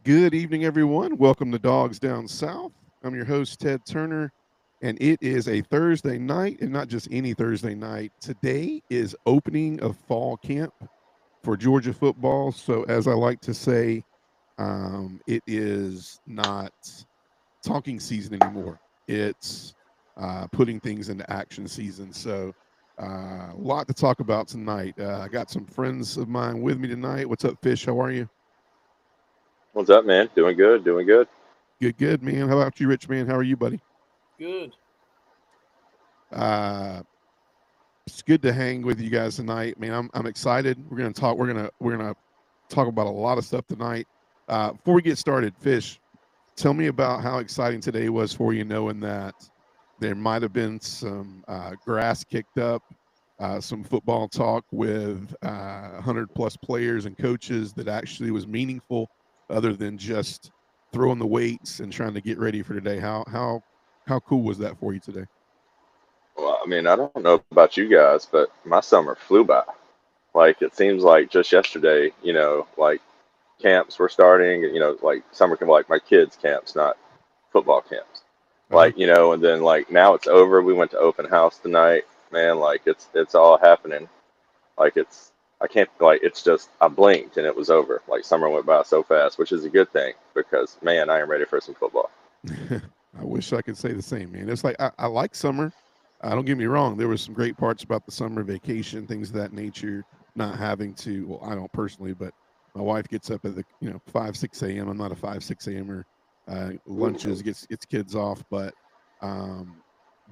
Good evening, everyone. Welcome to Dogs Down South. I'm your host, Ted Turner, and it is a Thursday night, and not just any Thursday night. Today is opening of fall camp for Georgia football. So, as I like to say, it is not talking season anymore. It's putting things into action season. So, a lot to talk about tonight. I got some friends of mine with me tonight. What's up, Fish? How are you? What's up, man? Doing good, doing good. Good, good, man. How about you, Rich man? How are you, buddy? Good. Uh, it's good to hang with you guys tonight, man. I'm excited. We're gonna talk. We're gonna talk about a lot of stuff tonight. Before we get started, Fish, tell me about how exciting today was for you, knowing that there might have been some grass kicked up, some football talk with 100 plus players and coaches that actually was meaningful, other than just throwing the weights and trying to get ready for today. How cool was that for you today? Well, I mean, I don't know about you guys, but my summer flew by. Like, it seems like just yesterday, like camps were starting, like summer camp, like my kids' camps, not football camps. Uh-huh. And then like now it's over. We went to open house tonight, man. Like, it's all happening. Like, I can't, like, it's just, I blinked and it was over. Like, summer went by so fast, which is a good thing because, man, I am ready for some football. I wish I could say the same, man. It's like I like summer. Don't get me wrong. There was some great parts about the summer vacation, things of that nature. Not having to. Well, I don't personally, but my wife gets up at the 5 6 a.m. I'm not a 5 6 a.m.er. Lunches Ooh. gets kids off, um,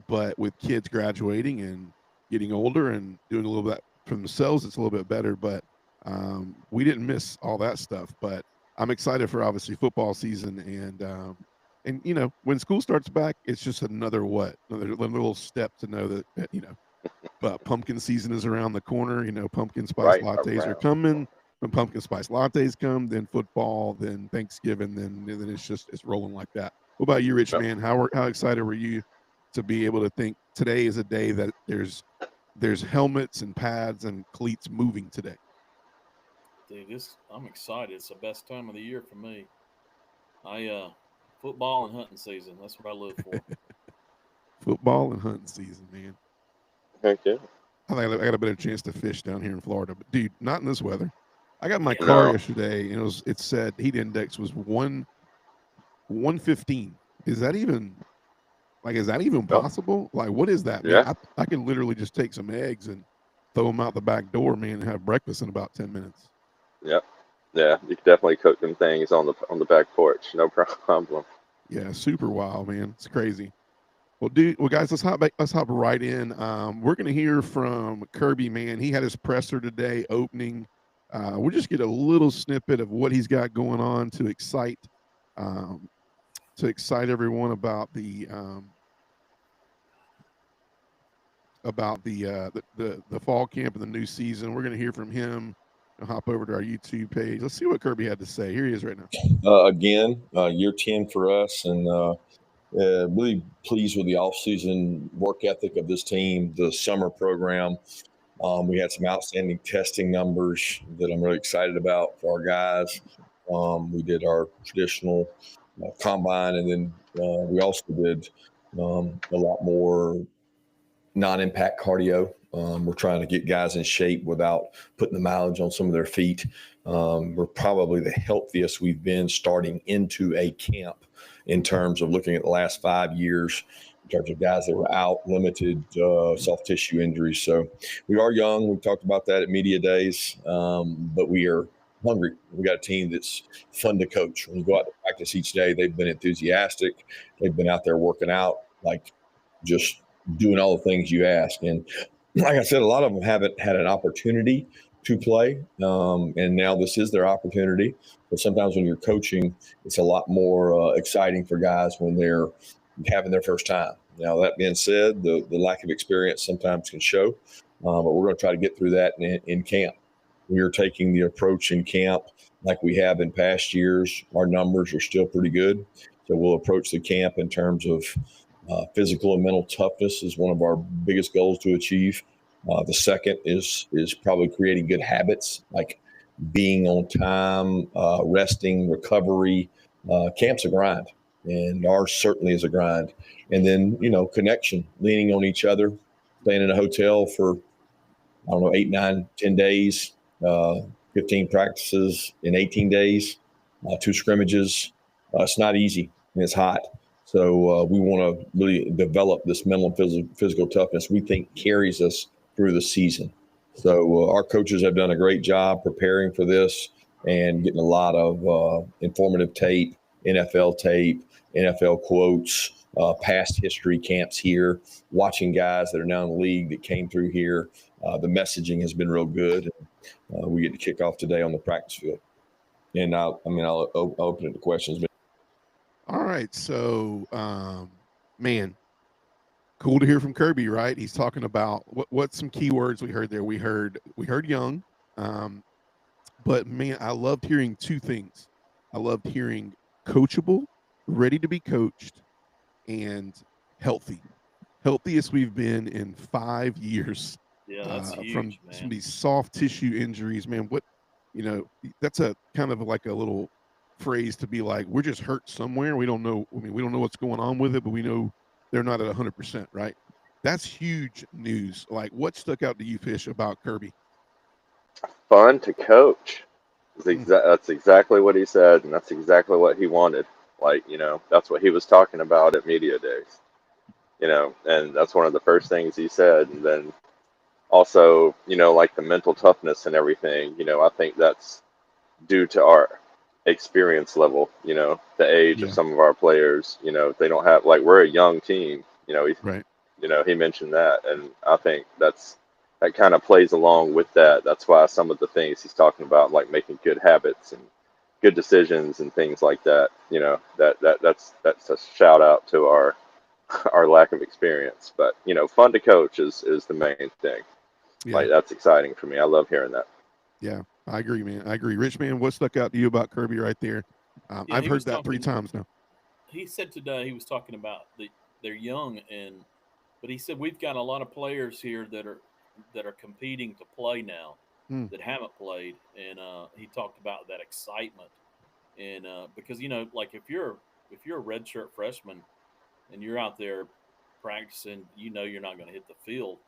but with kids graduating and getting older and doing a little bit for themselves, it's a little bit better. But we didn't miss all that stuff. But I'm excited for obviously football season and when school starts back, it's just another what another little step to know that. But pumpkin season is around the corner. Pumpkin spice Right lattes are around the coming. corner. When pumpkin spice lattes come, then football, then Thanksgiving, then it's rolling like that. What about you, Rich Yep. man? How excited were you to be able to think today is a day that there's helmets and pads and cleats moving today? Dude, I'm excited. It's the best time of the year for me. I Football and hunting season. That's what I live for. Football and hunting season, man. Heck yeah. I think I got a better chance to fish down here in Florida, but dude, not in this weather. I got in my car No. yesterday, and it said heat index was 115. Is that even is that even Oh, possible? Like, what is that, man? yeah. I can literally just take some eggs and throw them out the back door, man, and have breakfast in about 10 minutes. Yep. Yeah. You can definitely cook them things on the back porch. No problem. Yeah, super wild, man. It's crazy. Well, dude, guys, let's hop back. Let's hop right in. We're gonna hear from Kirby, man. He had his presser today, opening. We'll just get a little snippet of what he's got going on um, to excite everyone about the fall camp and the new season. We're gonna hear from him. I'll hop over to our YouTube page. Let's see what Kirby had to say. Here he is right now. Again, year 10 for us, and really pleased with the off-season work ethic of this team, the summer program. We had some outstanding testing numbers that I'm really excited about for our guys. We did our traditional combine, and then we also did a lot more non-impact cardio. We're trying to get guys in shape without putting the mileage on some of their feet. We're probably the healthiest we've been starting into a camp in terms of looking at the last 5 years, in terms of guys that were out, limited soft tissue injuries. So we are young. We talked about that at media days, but we are hungry. We got a team that's fun to coach. When you go out to practice each day, they've been enthusiastic. They've been out there working out, like just doing all the things you ask. And like I said, a lot of them haven't had an opportunity to play. And now this is their opportunity. But sometimes when you're coaching, it's a lot more exciting for guys when they're having their first time. Now, that being said, the lack of experience sometimes can show, but we're going to try to get through that in camp. We are taking the approach in camp like we have in past years. Our numbers are still pretty good. So we'll approach the camp in terms of physical and mental toughness is one of our biggest goals to achieve. The second is probably creating good habits, like being on time, resting, recovery. Camp's a grind, and ours certainly is a grind. And then, connection, leaning on each other, staying in a hotel for, I don't know, 8, 9, 10 days, 15 practices in 18 days, 2 scrimmages. It's not easy, and it's hot. So we want to really develop this mental and physical toughness we think carries us through the season. So our coaches have done a great job preparing for this and getting a lot of informative tape, NFL quotes, past history camps here, watching guys that are now in the league that came through here. The messaging has been real good. We get to kick off today on the practice field. And I'll open it to questions. All right. So, man, cool to hear from Kirby, right? He's talking about what's some key words we heard there. We heard young, but man, I loved hearing 2 things. I loved hearing coachable, ready to be coached, and healthy. Healthiest we've been in 5 years. Yeah, that's huge, from man. some of these soft tissue injuries, man. That's a kind of like a little phrase to be like, we're just hurt somewhere. We don't know. I mean, we don't know what's going on with it, but we know they're not at 100%, right? That's huge news. Like, what stuck out to you, Fish, about Kirby? Fun to coach. That's exactly what he said, and that's exactly what he wanted. Like, that's what he was talking about at media days. And that's one of the first things he said. And then also, like the mental toughness and everything, I think that's due to our experience level, the age of some of our players, they don't have, like, we're a young team, Right. He mentioned that. And I think that kind of plays along with that. That's why some of the things he's talking about, like making good habits and good decisions and things like that, that's a shout out to our lack of experience. But, fun to coach is the main thing. Yeah. Like, that's exciting for me. I love hearing that. Yeah, I agree, man. I agree. Rich, man, what stuck out to you about Kirby right there? I've heard that 3 times now. He said today he was talking about they're young, but he said we've got a lot of players here that are competing to play now that haven't played, and he talked about that excitement, and because like if you're a redshirt freshman and you're out there practicing, you're not going to hit the field.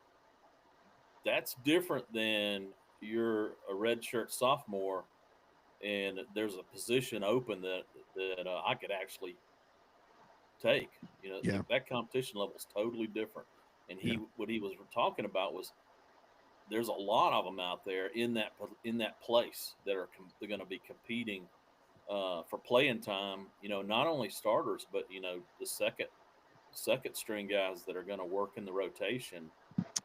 That's different than you're a redshirt sophomore and there's a position open that I could actually take. That competition level is totally different. And what he was talking about was there's a lot of them out there in that place that are they're going to be competing for playing time. Not only starters, but the second string guys that are going to work in the rotation.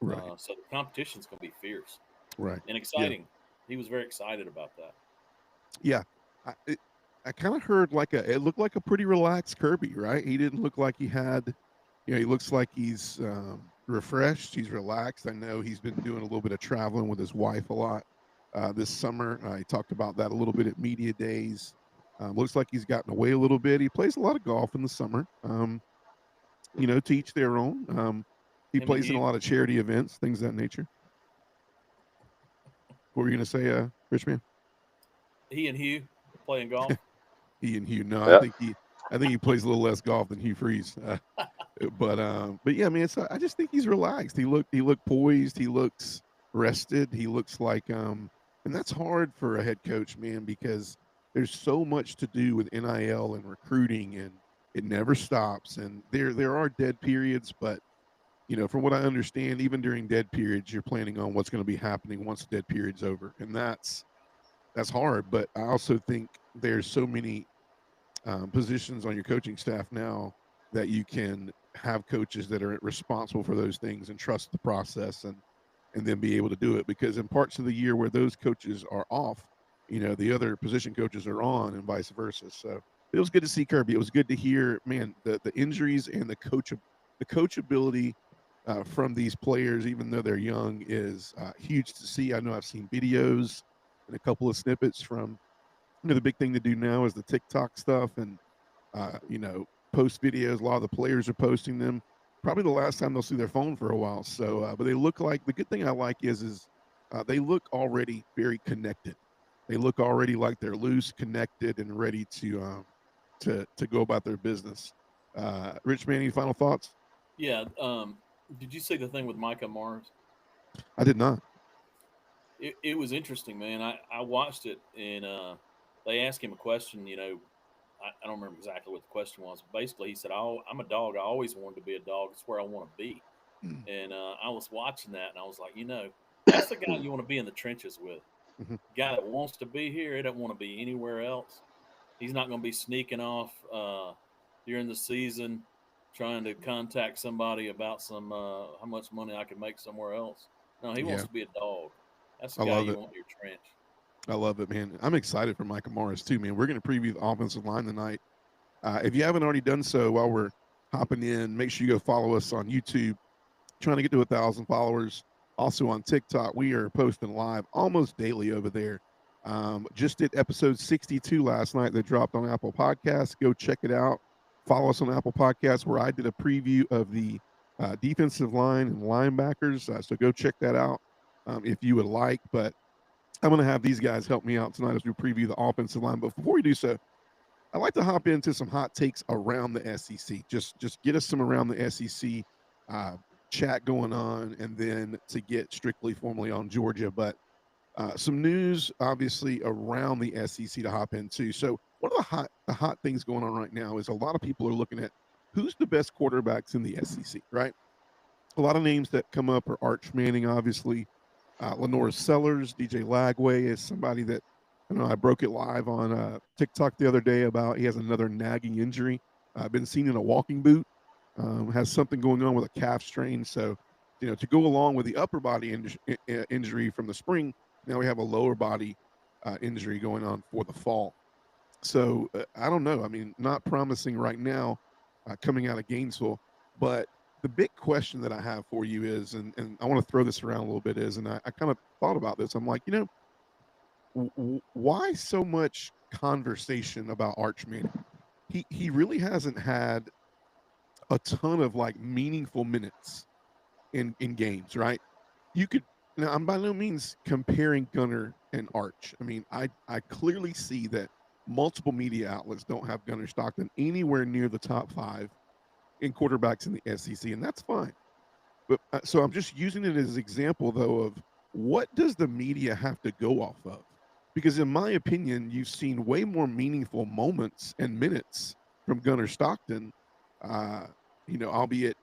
Right. So the competition's going to be fierce, right, and exciting. He was very excited about that. Yeah, I kind of heard it looked like a pretty relaxed Kirby, right? He didn't look like he had, he looks like he's refreshed. He's relaxed. I know he's been doing a little bit of traveling with his wife a lot this summer. He talked about that a little bit at media days. Looks like he's gotten away a little bit. He plays a lot of golf in the summer. To each their own. He plays in a lot of charity events, things of that nature. What were you going to say, Rich Man? He and Hugh playing golf. He and Hugh. No, Yeah. I think he plays a little less golf than Hugh Freeze. But yeah, I mean, I just think he's relaxed. He looked poised. He looks rested. He looks like and that's hard for a head coach, man, because there's so much to do with NIL and recruiting, and it never stops. And there are dead periods, but from what I understand, even during dead periods, you're planning on what's going to be happening once the dead period's over, and that's hard. But I also think there's so many positions on your coaching staff now that you can have coaches that are responsible for those things and trust the process and then be able to do it. Because in parts of the year where those coaches are off, the other position coaches are on, and vice versa. So it was good to see Kirby. It was good to hear, man, the injuries and the coachability from these players, even though they're young, is huge to see. I know I've seen videos and a couple of snippets from, the big thing to do now is the TikTok stuff and, post videos. A lot of the players are posting them. Probably the last time they'll see their phone for a while. So, but they look like, the good thing I like is they look already very connected. They look already like they're loose, connected, and ready to go about their business. Rich, man, any final thoughts? Yeah. Did you see the thing with Micah Mars? I did not. It was interesting, man. I watched it, and they asked him a question. I don't remember exactly what the question was. Basically, he said, "Oh, I'm a dog. I always wanted to be a dog. It's where I want to be." Mm. And I was watching that, and I was like, that's the guy you want to be in the trenches with. Mhm. Guy that wants to be here, he doesn't want to be anywhere else. He's not going to be sneaking off during the season, trying to contact somebody about some how much money I can make somewhere else. No, he wants Yeah, to be a dog. That's the I guy love you it. want in your trench. I love it, man. I'm excited for Micah Morris too, man. We're going to preview the offensive line tonight. If you haven't already done so, while we're hopping in, make sure you go follow us on YouTube. Trying to get to 1,000 followers. Also on TikTok, we are posting live almost daily over there. Just did episode 62 last night that dropped on Apple Podcasts. Go check it out. Follow us on Apple Podcasts, where I did a preview of the defensive line and linebackers. So go check that out if you would like. But I'm going to have these guys help me out tonight as we preview the offensive line. But before we do so, I'd like to hop into some hot takes around the SEC. Just get us some around the SEC chat going on, and then to get strictly formally on Georgia. But some news, obviously, around the SEC to hop into. So one of the hot things going on right now is a lot of people are looking at who's the best quarterbacks in the SEC, right? A lot of names that come up are Arch Manning, obviously. Lenore Sellers, DJ Lagway is somebody that I broke it live on TikTok the other day about he has another nagging injury. Been seen in a walking boot. Has something going on with a calf strain. So, to go along with the upper body injury from the spring, now we have a lower body injury going on for the fall. So I don't know. I mean, not promising right now coming out of Gainesville, but the big question that I have for you is, and I want to throw this around a little bit is, and I kind of thought about this. I'm like, why so much conversation about Arch Manning? He really hasn't had a ton of like meaningful minutes in games, right? You could now I'm by no means comparing Gunner and Arch. I mean, I clearly see that multiple media outlets don't have Gunner Stockton anywhere near the top 5 in quarterbacks in the SEC, and that's fine. But so I'm just using it as an example, though, of what does the media have to go off of? Because in my opinion, you've seen way more meaningful moments and minutes from Gunner Stockton. Uh, albeit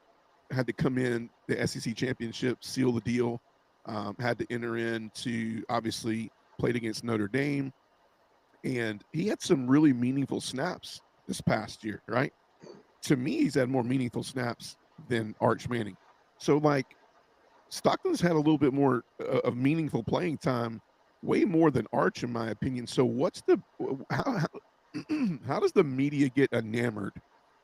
had to come in the SEC championship, seal the deal, had to enter into obviously played against Notre Dame, and he had some really meaningful snaps this past year, right? To me, he's had more meaningful snaps than Arch Manning. So, like, Stockton's had a little bit more of meaningful playing time, way more than Arch, in my opinion. So, what's the how does the media get enamored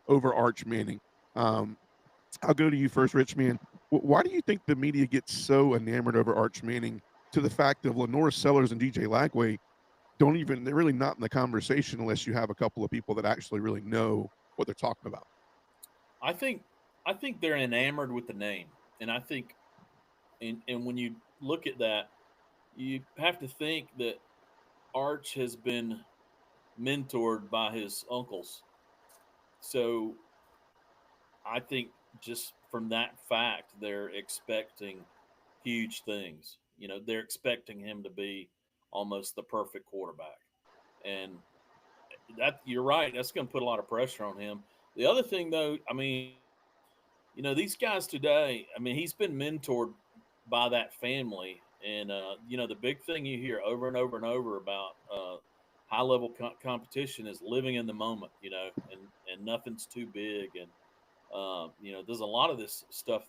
over Arch Manning? I'll go to you first, Rich Man. Why do you think the media gets so enamored over Arch Manning to the fact of Lenore Sellers and DJ Lagway they're really not in the conversation unless you have a couple of people that actually really know what they're talking about? I think I think they're enamored with the name, and I think, and when you look at that, you have to think that Arch has been mentored by his uncles. So I think just from that fact, they're expecting huge things. They're expecting him to be almost the perfect quarterback. And that you're right, that's going to put a lot of pressure on him. The other thing, though, I mean, these guys today, I mean, he's been mentored by that family. And, the big thing you hear over and over and over about high level competition is living in the moment, and nothing's too big. And, there's a lot of this stuff,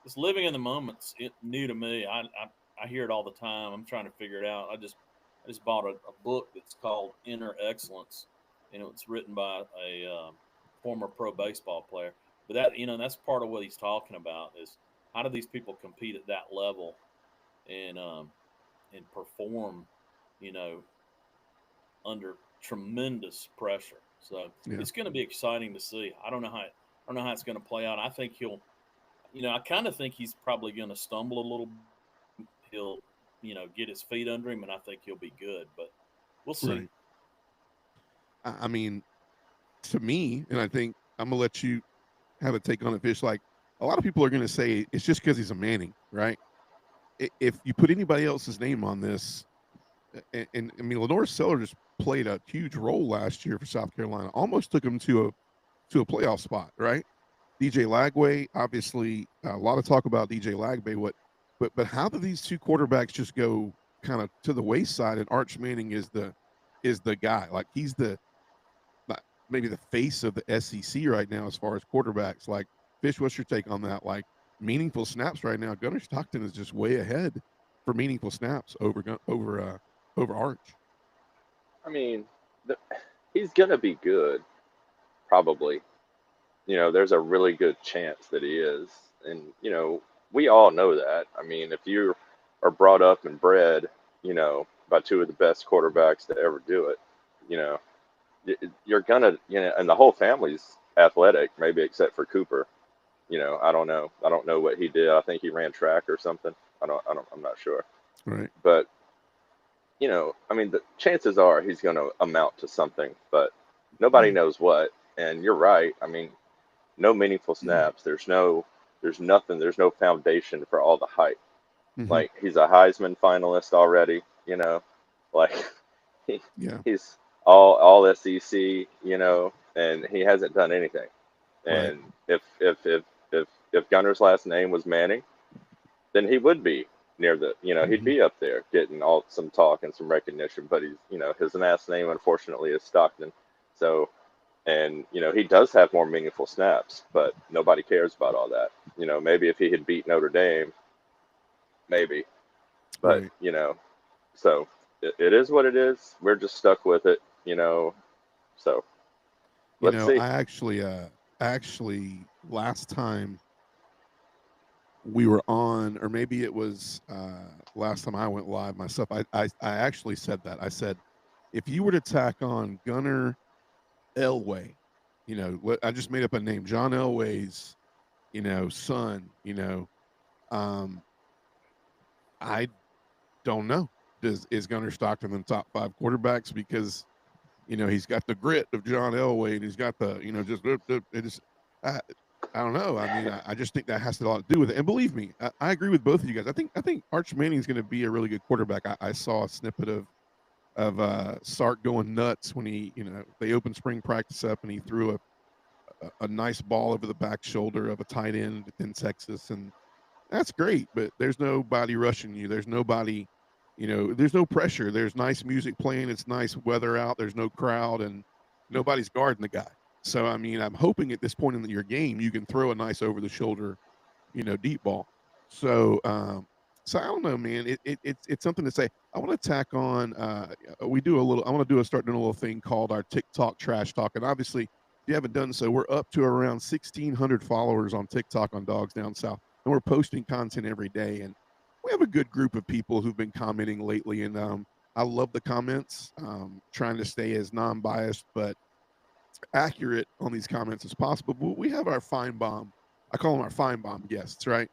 this living in the moment's new to me. I hear it all the time. I'm trying to figure it out. I just bought a book that's called Inner Excellence, and it's written by a former pro baseball player. But that's part of what he's talking about is how do these people compete at that level and perform, you know, under tremendous pressure. So Yeah. it's going to be exciting to see. I don't know how it's going to play out. I think I kind of think he's probably going to stumble a little. He'll get his feet under him, and I think he'll be good. But we'll see. Right. I mean, to me, and I think I'm gonna let you have a take on it, Fish. Like a lot of people are gonna say it's just because he's a Manning, right? If you put anybody else's name on this, and I mean, Lenore Seller just played a huge role last year for South Carolina, almost took him to a playoff spot, right? DJ Lagway, obviously, a lot of talk about DJ Lagway. But how do these two quarterbacks just go kind of to the wayside? And Arch Manning is the guy. Like he's maybe the face of the SEC right now as far as quarterbacks. Like Fish, what's your take on that? Like meaningful snaps right now, Gunnar Stockton is just way ahead for meaningful snaps over Arch. I mean, he's gonna be good, probably. There's a really good chance that he is, and we all know that. I mean, if you are brought up and bred, by two of the best quarterbacks to ever do it, you're gonna, and the whole family's athletic, maybe except for Cooper. I don't know. I don't know what he did. I think he ran track or something. I'm not sure. Right. But, I mean, the chances are he's going to amount to something, but nobody knows what. And you're right. I mean, no meaningful snaps. There's nothing. There's no foundation for all the hype. Mm-hmm. Like he's a Heisman finalist already, like he's all SEC, and he hasn't done anything. And right. if Gunner's last name was Manning, then he would be near the, he'd be up there getting some talk and some recognition. But he's, his last name unfortunately is Stockton. So, and he does have more meaningful snaps, but nobody cares about all that. Maybe if he had beat Notre Dame, maybe. But so it is what it is. We're just stuck with it, So let's see. I actually last time we were on, or maybe it was last time I went live myself, I actually said that. I said, if you were to tack on Gunnar Elway, I just made up a name, John Elway's, son, I don't know. Is Gunnar Stockton in the top 5 quarterbacks? Because, he's got the grit of John Elway, and he's got the, I don't know. I mean, I just think that has a lot to do with it. And believe me, I agree with both of you guys. I think Arch Manning is going to be a really good quarterback. I saw a snippet of Sark going nuts when he, they opened spring practice up and he threw a nice ball over the back shoulder of a tight end in Texas, and that's great. But there's nobody rushing you. There's nobody, there's no pressure. There's nice music playing. It's nice weather out. There's no crowd, and nobody's guarding the guy. So, I mean, I'm hoping at this point in your game, you can throw a nice over-the-shoulder, deep ball. So I don't know, man. It's something to say. I want to tack on. I want to start doing a little thing called our TikTok trash talk. And obviously, if you haven't done so, we're up to around 1,600 followers on TikTok on Dogs Down South, and we're posting content every day. And we have a good group of people who've been commenting lately, and I love the comments. Trying to stay as non-biased but accurate on these comments as possible. But we have our Fine Bomb. I call them our Fine Bomb guests, right?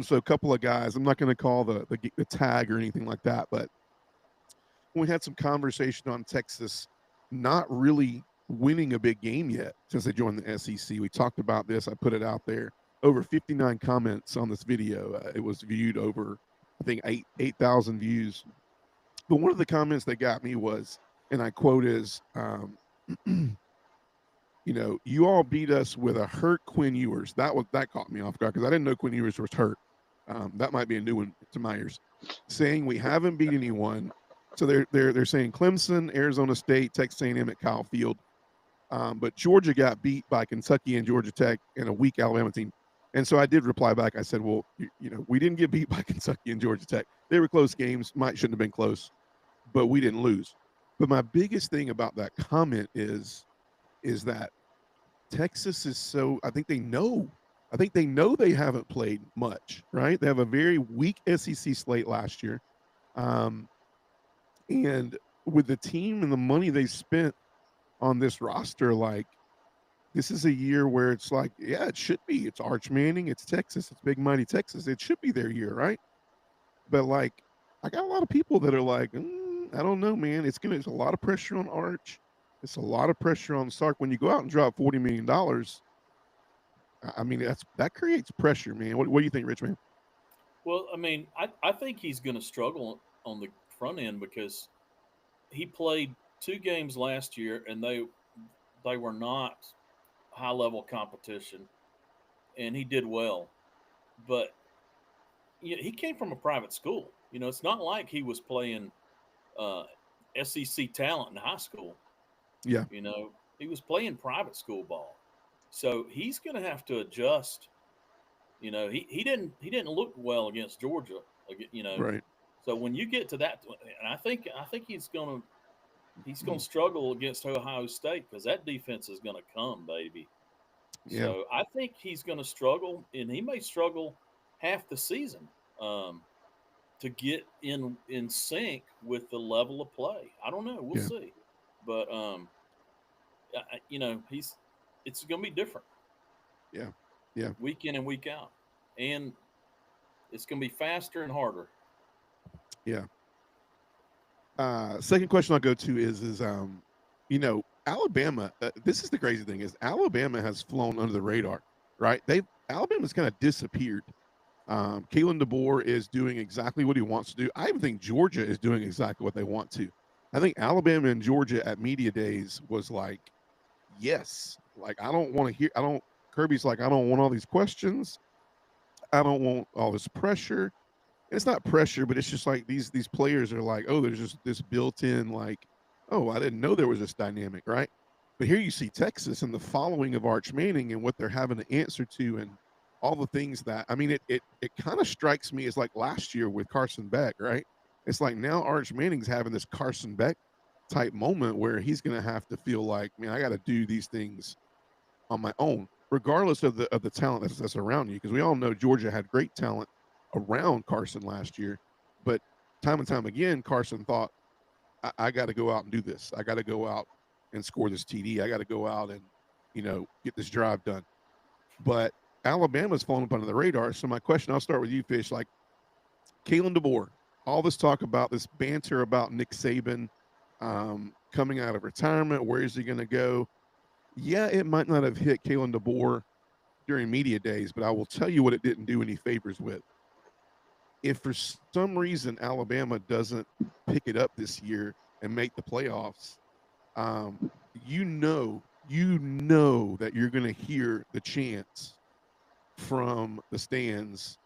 So a couple of guys, I'm not going to call the tag or anything like that, but we had some conversation on Texas not really winning a big game yet since they joined the SEC. We talked about this. I put it out there. Over 59 comments on this video. It was viewed over, I think, 8,000 views. But one of the comments that got me was, and I quote is, you all beat us with a hurt Quinn Ewers. That caught me off guard because I didn't know Quinn Ewers was hurt. That might be a new one to my ears. Saying we haven't beat anyone. So they're saying Clemson, Arizona State, Texas A&M at Kyle Field, but Georgia got beat by Kentucky and Georgia Tech and a weak Alabama team. And so I did reply back. I said, well, we didn't get beat by Kentucky and Georgia Tech. They were close games. Shouldn't have been close, but we didn't lose. But my biggest thing about that comment is that Texas is so, I think they know they haven't played much, right? They have a very weak SEC slate last year. And with the team and the money they spent on this roster, like, this is a year where it's like, yeah, it should be. It's Arch Manning. It's Texas. It's big, mighty Texas. It should be their year, right? But, like, I got a lot of people that are like, I don't know, man. It's a lot of pressure on Arch. It's a lot of pressure on Sark. When you go out and drop $40 million, I mean, that creates pressure, man. What do you think, Rich man? Well, I mean, I think he's going to struggle on the front end because he played 2 games last year and they were not high level competition, and he did well. But he came from a private school. It's not like he was playing uh, SEC talent in high school. Yeah. He was playing private school ball, so he's going to have to adjust. He didn't look well against Georgia. Right. So when you get to that, and I think he's going to struggle against Ohio State because that defense is going to come, baby. Yeah. So I think he's going to struggle, and he may struggle half the season to get in sync with the level of play. I don't know. We'll see. But it's going to be different. Yeah. Yeah. Week in and week out, and it's going to be faster and harder. Yeah. Second question I'll go to is Alabama. This is the crazy thing is Alabama has flown under the radar, right? Alabama's kind of disappeared. Kalen DeBoer is doing exactly what he wants to do. I even think Georgia is doing exactly what they want to. I think Alabama and Georgia at media days was like, yes, like Kirby's like, I don't want all these questions. I don't want all this pressure. It's not pressure, but it's just like these players are like, oh, there's just this built-in like, oh, I didn't know there was this dynamic, right? But here you see Texas and the following of Arch Manning and what they're having to answer to and all the things that, I mean, it kind of strikes me as like last year with Carson Beck, right? It's like now Arch Manning's having this Carson Beck type moment where he's going to have to feel like, man, I got to do these things on my own, regardless of the talent that's around you. Because we all know Georgia had great talent around Carson last year, but time and time again, Carson thought, I got to go out and do this. I got to go out and score this TD. I got to go out and, get this drive done. But Alabama's fallen up under the radar. So my question, I'll start with you, Fish. Like Kalen DeBoer, all this talk about this banter about Nick Saban coming out of retirement. Where is he going to go? Yeah, it might not have hit Kalen DeBoer during media days, but I will tell you what it didn't do any favors with. If for some reason Alabama doesn't pick it up this year and make the playoffs, you know that you're going to hear the chants from the stands,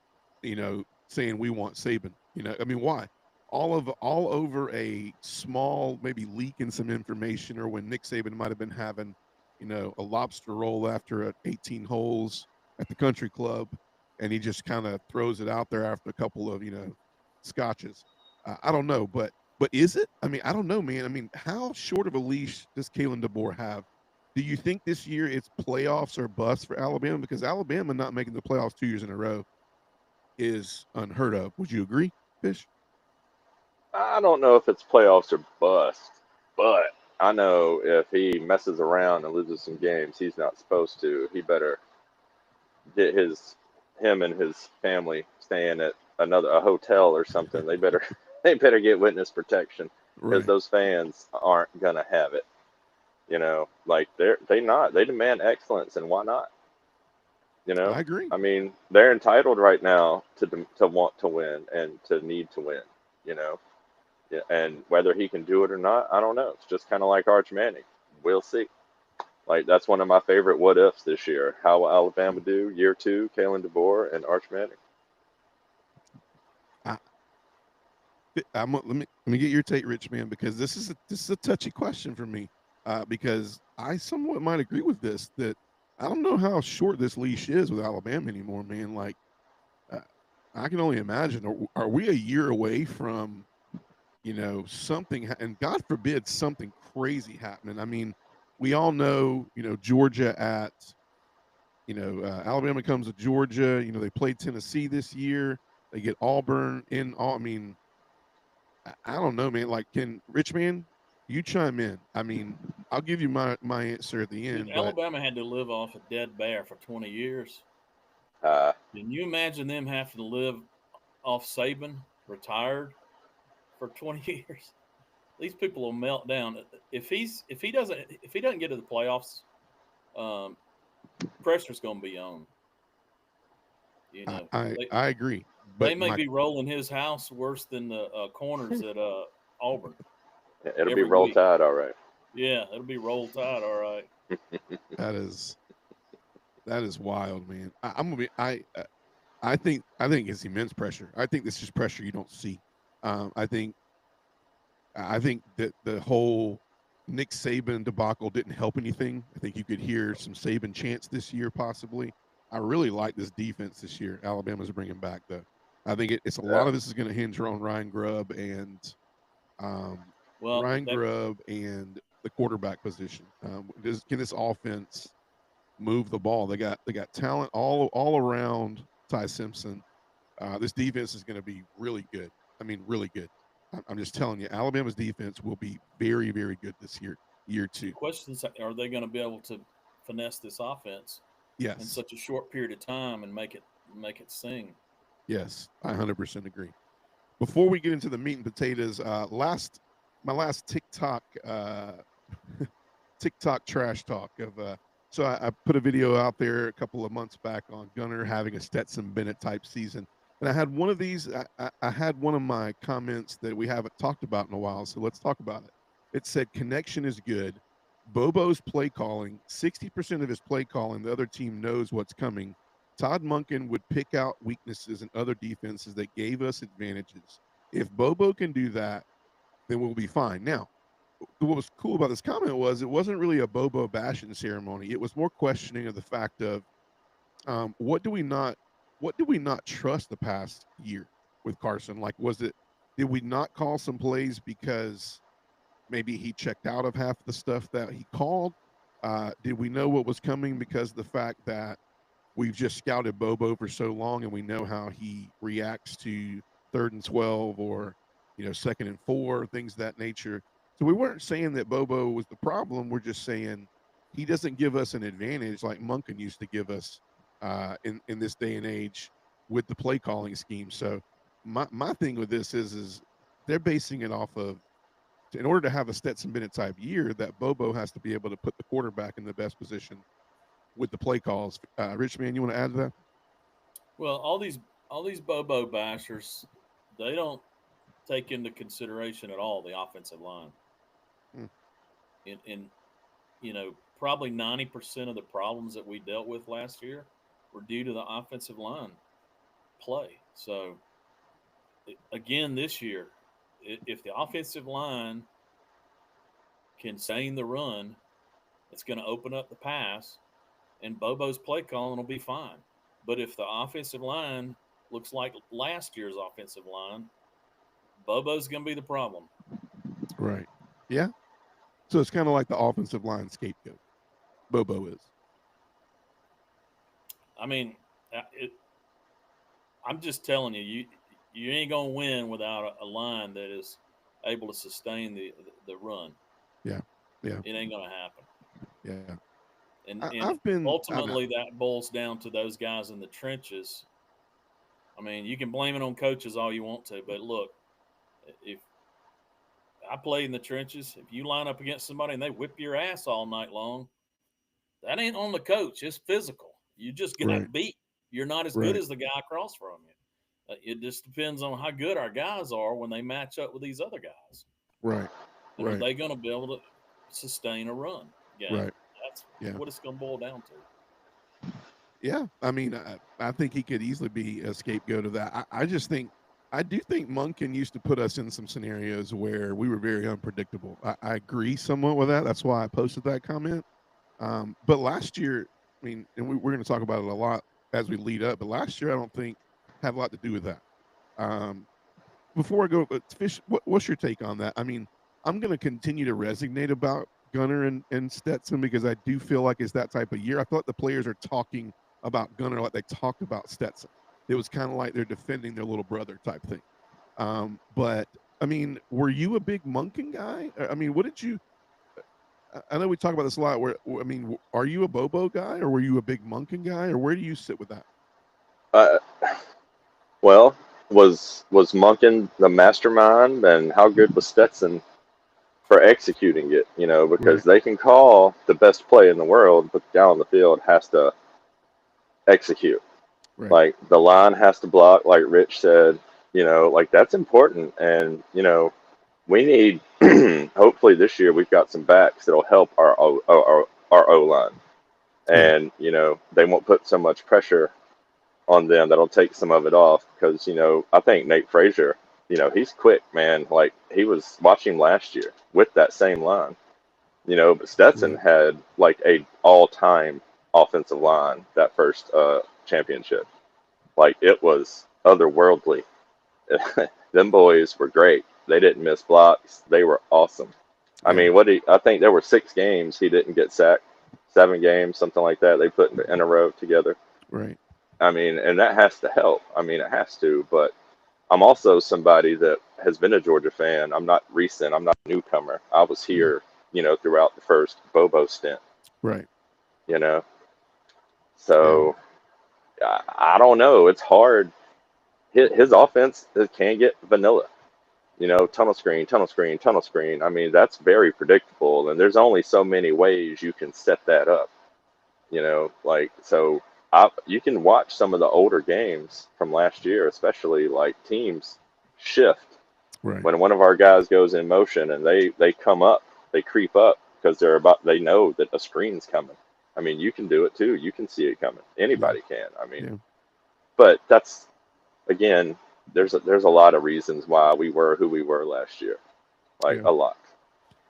saying we want Saban. I mean, why? All over a small maybe leak in some information, or when Nick Saban might have been having, a lobster roll after 18 holes at the country club, and he just kind of throws it out there after a couple of scotches. I don't know, but is it? I mean, I don't know, man. I mean, how short of a leash does Kalen DeBoer have? Do you think this year it's playoffs or bust for Alabama? Because Alabama not making the playoffs 2 years in a row is unheard of. Would you agree, Fish? I don't know if it's playoffs or bust, but I know if he messes around and loses some games he's not supposed to, he better get him and his family staying at a hotel or something. They better get witness protection because those fans aren't gonna have it. Like they demand excellence, and why not? I agree. I mean, they're entitled right now to want to win and to need to win. Yeah, and whether he can do it or not, I don't know. It's just kind of like Arch Manning. We'll see. Like, that's one of my favorite what ifs this year. How will Alabama do year 2, Kalen DeBoer and Arch Manning? Let me get your take, Rich man, because this is a touchy question for me, because I somewhat might agree with this, that I don't know how short this leash is with Alabama anymore, man. Like, I can only imagine. Are we a year away from, something, and God forbid something crazy happening? I mean, we all know, Georgia at, Alabama comes to Georgia. They played Tennessee this year. They get Auburn in. I mean, I don't know, man. Like, can Richman, you chime in? I mean, I'll give you my answer at the end. Dude, Alabama had to live off a dead bear for 20 years. Can you imagine them having to live off Saban, retired? for 20 years. These people will melt down if he doesn't get to the playoffs. Pressure's going to be on. You know, I agree. But they may be rolling his house worse than the corners at Auburn. It'll be Roll Tide, all right. Yeah, it'll be Roll Tide, all right. That is wild, man. I think it's immense pressure. I think this is pressure you don't see. I think that the whole Nick Saban debacle didn't help anything. I think you could hear some Saban chants this year, possibly. I really like this defense this year. Alabama's bringing back, though. I think it's a lot of this is going to hinge on Ryan Grubb and Grubb and the quarterback position. Can this offense move the ball? They got talent all around Ty Simpson. This defense is going to be really good. I mean, really good. I'm just telling you, Alabama's defense will be very, very good this year two. Questions: are they going to be able to finesse this offense? Yes. In such a short period of time and make it sing. Yes, I 100% agree. Before we get into the meat and potatoes, my last TikTok trash talk of so I put a video out there a couple of months back on Gunner having a Stetson Bennett type season. And I had one of these, I had one of my comments that we haven't talked about in a while, so let's talk about it. It said, connection is good. Bobo's play calling, 60% of his play calling, the other team knows what's coming. Todd Monken would pick out weaknesses in other defenses that gave us advantages. If Bobo can do that, then we'll be fine. Now, what was cool about this comment was it wasn't really a Bobo bashing ceremony. It was more questioning of the fact of what do we not trust the past year with Carson? Like, did we not call some plays because maybe he checked out of half the stuff that he called? Did we know what was coming because of the fact that we've just scouted Bobo for so long and we know how he reacts to 3rd and 12 or, 2nd and 4, things of that nature. So we weren't saying that Bobo was the problem. We're just saying he doesn't give us an advantage like Monken used to give us in this day and age with the play calling scheme. So my thing with this is they're basing it off of, in order to have a Stetson Bennett type year, that Bobo has to be able to put the quarterback in the best position with the play calls. Rich, man, you want to add to that? Well, all these Bobo bashers, they don't take into consideration at all the offensive line. And probably 90% of the problems that we dealt with last year were due to the offensive line play. So, again, this year, if the offensive line can sustain the run, it's going to open up the pass, and Bobo's play calling will be fine. But if the offensive line looks like last year's offensive line, Bobo's going to be the problem. Right. Yeah. So it's kind of like the offensive line scapegoat. Bobo is. I mean, I'm just telling you, you ain't going to win without a line that is able to sustain the run. Yeah. Yeah. It ain't going to happen. Yeah. And ultimately that boils down to those guys in the trenches. I mean, you can blame it on coaches all you want to, but look, if I played in the trenches, if you line up against somebody and they whip your ass all night long, that ain't on the coach. It's physical. You just got beat. You're not as good as the guy across from you. It just depends on how good our guys are when they match up with these other guys. Right. And are they going to be able to sustain a run game? Right. That's what it's going to boil down to. Yeah. I mean, I think he could easily be a scapegoat of that. I do think Monken used to put us in some scenarios where we were very unpredictable. I agree somewhat with that. That's why I posted that comment. But last year, I mean, and we're going to talk about it a lot as we lead up, but last year I don't think had a lot to do with that. Before I go, Fish, what's your take on that? I mean, I'm going to continue to resonate about Gunner and Stetson because I do feel like it's that type of year. I feel like the players are talking about Gunner like they talked about Stetson. It was kind of like they're defending their little brother type thing. But, I mean, were you a big Monken guy? I mean, what did you – I know we talk about this a lot. I mean, are you a Bobo guy or were you a big Monken guy or where do you sit with that? Well, was Monken the mastermind, and how good was Stetson for executing it? You know, because Right. they can call the best play in the world, but the guy on the field has to execute. Right. Like the line has to block, like Rich said. You know, like that's important, and you know, we need. Hopefully, this year we've got some backs that'll help our O line, Yeah. and you know, they won't put so much pressure on them. That'll take some of it off because you know, I think Nate Frazier. You know, he's quick, man. Like he was watching last year with that same line. You know, but Stetson Right. had like a all-time offensive line that first championship. Like it was otherworldly. Them boys were great. They didn't miss blocks. They were awesome. I Yeah. mean, I think there were 6 games he didn't get sacked, 7 games, something like that. They put in a row together. Right. I mean, and that has to help. I mean, it has to. But I'm also somebody that has been a Georgia fan. I'm not recent. I'm not a newcomer. I was Yeah. here, you know, throughout the first Bobo stint. Right. You know, Yeah. so I don't know. It's hard. His offense can get vanilla. You know, tunnel screen, tunnel screen, tunnel screen. I mean, that's very predictable, and there's only so many ways you can set that up. You know, like so. You can watch some of the older games from last year, especially like teams shift Right. when one of our guys goes in motion and they come up, they creep up because they know that a screen's coming. I mean, you can do it too. You can see it coming. Yeah. Anybody can. I mean, Yeah. but that's again, there's a lot of reasons why we were who we were last year, like Yeah. a lot.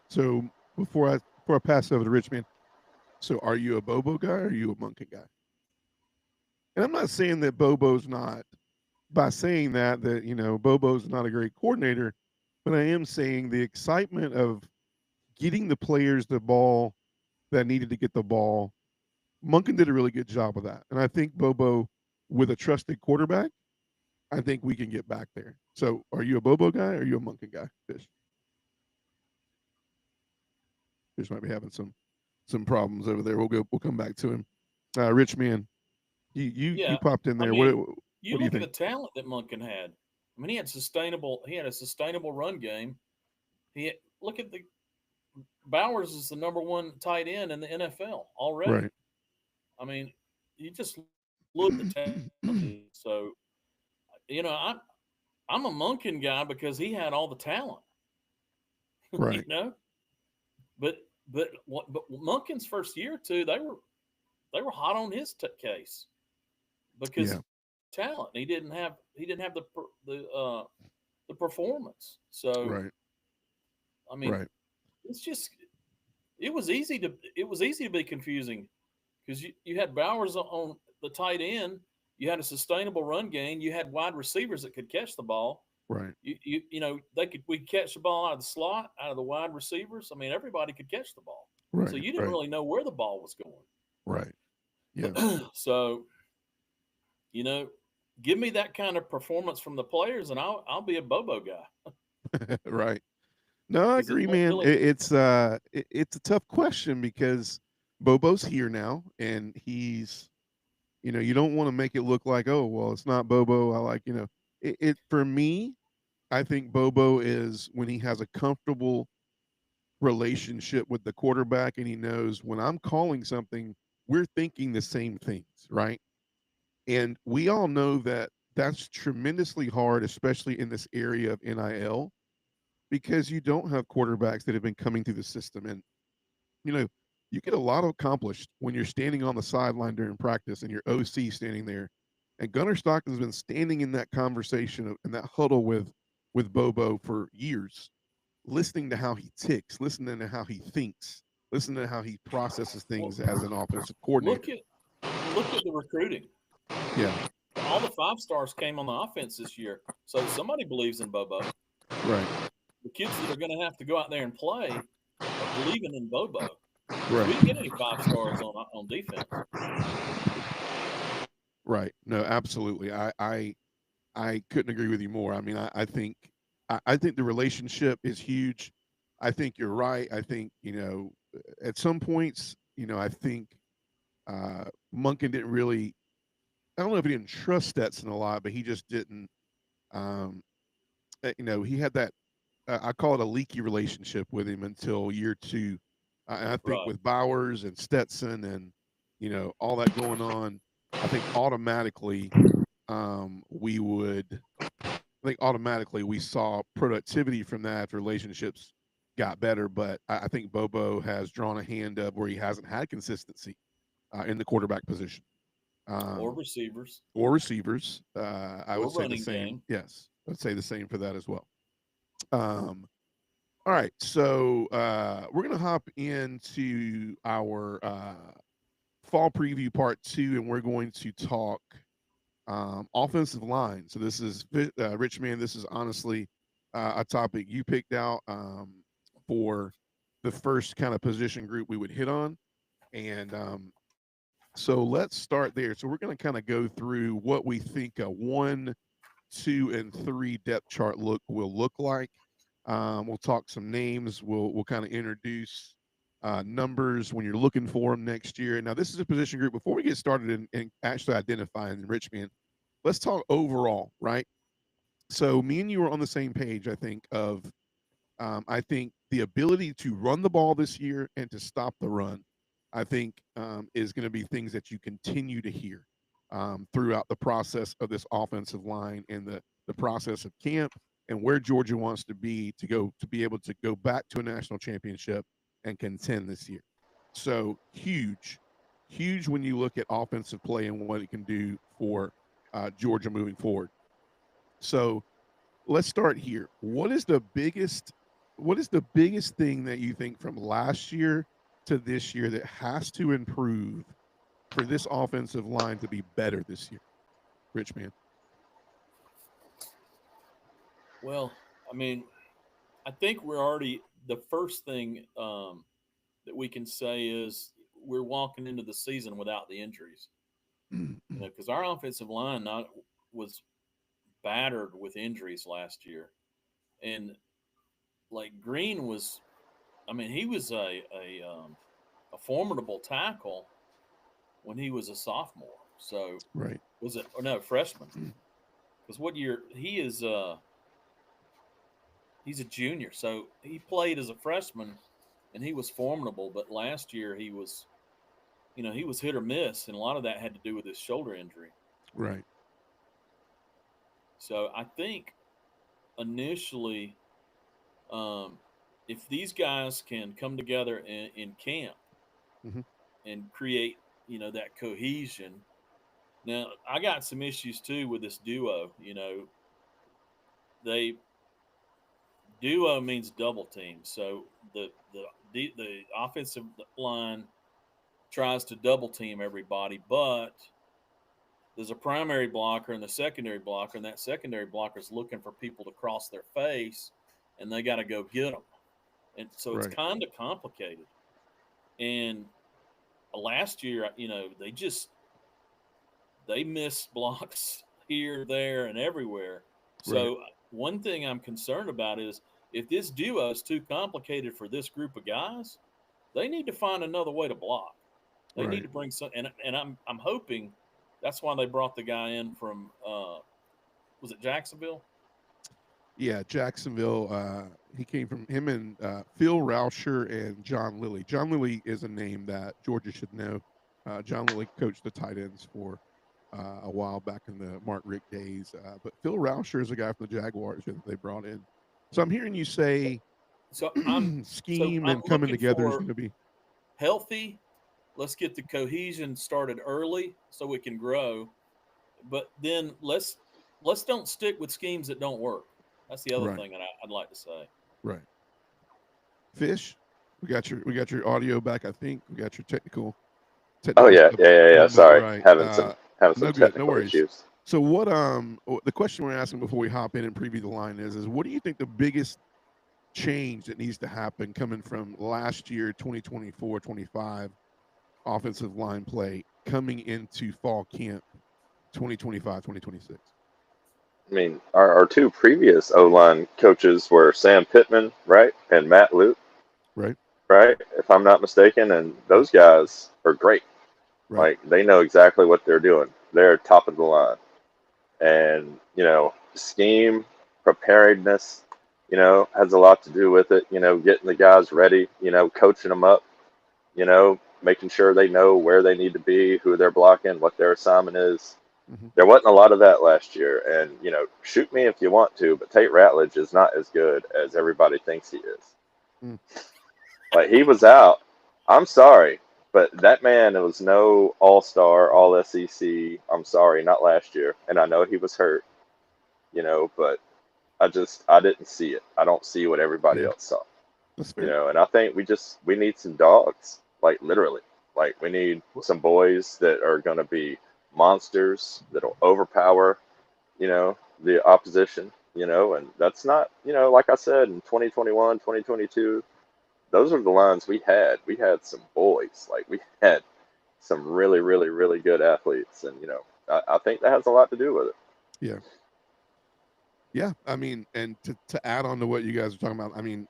So before I pass over to Rich, man. So are you a Bobo guy or are you a Monkey guy? And I'm not saying that Bobo's not, by saying that Bobo's not a great coordinator, but I am saying the excitement of getting the players the ball that needed to get the ball. Monken did a really good job of that, and I think Bobo, with a trusted quarterback, I think we can get back there. So, are you a Bobo guy or are you a Monken guy? Fish might be having some problems over there. We'll come back to him. Rich man, you Yeah, popped in I there. mean, What you do you look at the think? talent that Munkin had. I mean, he had a sustainable run game. Look at the Bowers is the number one tight end in the NFL already. Right. I mean, you just look at the talent. So, you know, I'm a Munkin guy because he had all the talent. You Right. know, but but Munkin's first year or two, they were hot on his case because Yeah. talent. He didn't have the performance. So Right. I mean, Right. it's just it was easy to be confusing because you had Bowers on the tight end, you had a sustainable run game, you had wide receivers that could catch the ball. Right. You know we could catch the ball out of the slot, out of the wide receivers. I mean, everybody could catch the ball, so Right. you didn't Right. really know where the ball was Right. Yeah. going. So you know, give me that kind of performance from the players, and I'll be a Bobo guy Right. No, I because it agree, won't man. really. It's a tough question because Bobo's here now, and he's you don't want to make it look like, oh well, it's not Bobo. I like it for me. I think Bobo is when he has a comfortable relationship with the quarterback, and he knows when I'm calling something, we're thinking the same things, right? And we all know that that's tremendously hard, especially in this area of NIL, because you don't have quarterbacks that have been coming through the system. And, you know, you get a lot accomplished when you're standing on the sideline during practice and your OC standing there. And Gunnar Stockton's been standing in that conversation in that huddle with Bobo for years, listening to how he ticks, listening to how he thinks, listening to how he processes Well, things as an offensive look coordinator. at look at the recruiting. Yeah, All the 5 stars came on the offense this year, so somebody believes in Bobo. right, The kids that are going to have to go out there and play are believing in Bobo because we didn't get right, any 5 stars on defense. right. No, absolutely. I couldn't agree with you more. I mean, I think the relationship is huge. I think you're right. I think at some points, I think Monken didn't really. I don't know if he didn't trust Stetson a lot, but he just didn't. He had that. I call it a leaky relationship with him until year 2. And I think Right. with Bowers and Stetson and all that going on, I think automatically we saw productivity from that. Relationships got better, but I think Bobo has drawn a hand up where he hasn't had consistency in the quarterback position. Or receivers. I would say the same. Game. Yes, I would say the same for that as well. All right, so we're going to hop into our fall preview part 2, and we're going to talk offensive line. So this is Richman. This is honestly a topic you picked out for the first kind of position group we would hit on, and so let's start there. So we're going to kind of go through what we think a 1, 2, and 3 depth chart will look like. We'll talk some names. We'll kind of introduce numbers when you're looking for them next year. Now, this is a position group. Before we get started in actually identifying Richmond, let's talk overall, right? So me and you are on the same page, I think, of I think the ability to run the ball this year and to stop the run, I think, is going to be things that you continue to hear throughout the process of this offensive line and the process of camp and where Georgia wants to be able to go back to a national championship and contend this year. So huge when you look at offensive play and what it can do for Georgia moving forward. So let's start here. What is the biggest thing that you think from last year to this year that has to improve for this offensive line to be better this year? Richman. Well, I mean, I think we're already the first thing that we can say is we're walking into the season without the injuries. Because our offensive line was battered with injuries last year, and like Green was, I mean, he was a formidable tackle when he was a sophomore. So right, was it or no freshman? Because what year he is? He's a junior, so he played as a freshman, and he was formidable. But last year he was, he was hit or miss, and a lot of that had to do with his shoulder injury. Right. So I think initially, if these guys can come together in camp and create, that cohesion. Now, I got some issues too with this duo. Duo means double team. So the offensive line tries to double team everybody, but there's a primary blocker and the secondary blocker, and that secondary blocker is looking for people to cross their face, and they got to go get them. And so it's kind of complicated. And last year, they missed blocks here, there, and everywhere. So one thing I'm concerned about is if this duo is too complicated for this group of guys, they need to find another way to block. They need to bring some, and I'm hoping that's why they brought the guy in from was it Jacksonville? Yeah, Jacksonville. He came from him and Phil Rauscher and John Lilly. John Lilly is a name that Georgia should know. John Lilly coached the tight ends for a while back in the Mark Richt days. But Phil Rauscher is a guy from the Jaguars that they brought in. So I'm hearing you say scheme and coming together is going to be healthy. Let's get the cohesion started early so we can grow. But then let's don't stick with schemes that don't work. That's the other thing that I'd like to say. Right. Fish, we got your audio back. I think we got your technical. Oh yeah. Sorry, having some technical issues. So what? The question we're asking before we hop in and preview the line is what do you think the biggest change that needs to happen coming from last year, 2024-25 offensive line play coming into fall camp, 2025-2026? I mean, our two previous O-line coaches were Sam Pittman, right, and Matt Luke, right, if I'm not mistaken, and those guys are great. Like, they know exactly what they're doing. They're top of the line. And, scheme, preparedness, has a lot to do with it. Getting the guys ready, coaching them up, making sure they know where they need to be, who they're blocking, what their assignment is. Mhm. There wasn't a lot of that last year. And, shoot me if you want to, but Tate Ratledge is not as good as everybody thinks he is. Mm. Like, he was out. I'm sorry, but that man was no all-star, all SEC. I'm sorry, not last year. And I know he was hurt, but I didn't see it. I don't see what everybody Yeah. else saw. That's fair. And I think we need some dogs, like literally. Like, we need some boys that are going to be monsters that'll overpower, the opposition, and that's not, like I said, in 2021, 2022, those are the lines we had. We had some boys, like we had some really, really, really good athletes. And, I think that has a lot to do with it. Yeah. Yeah. I mean, and to add on to what you guys are talking about, I mean,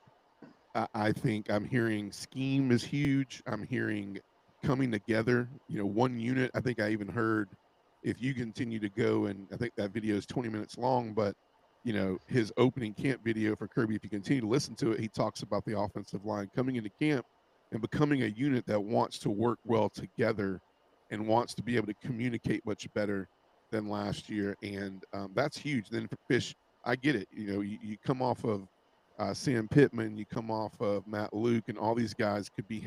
I think I'm hearing scheme is huge. I'm hearing coming together, one unit. I think I even heard if you continue to go, and I think that video is 20 minutes long, but his opening camp video for Kirby, if you continue to listen to it, he talks about the offensive line coming into camp and becoming a unit that wants to work well together and wants to be able to communicate much better than last year. And that's huge. Then for Fish, I get it. You come off of Sam Pittman, you come off of Matt Luke, and all these guys could be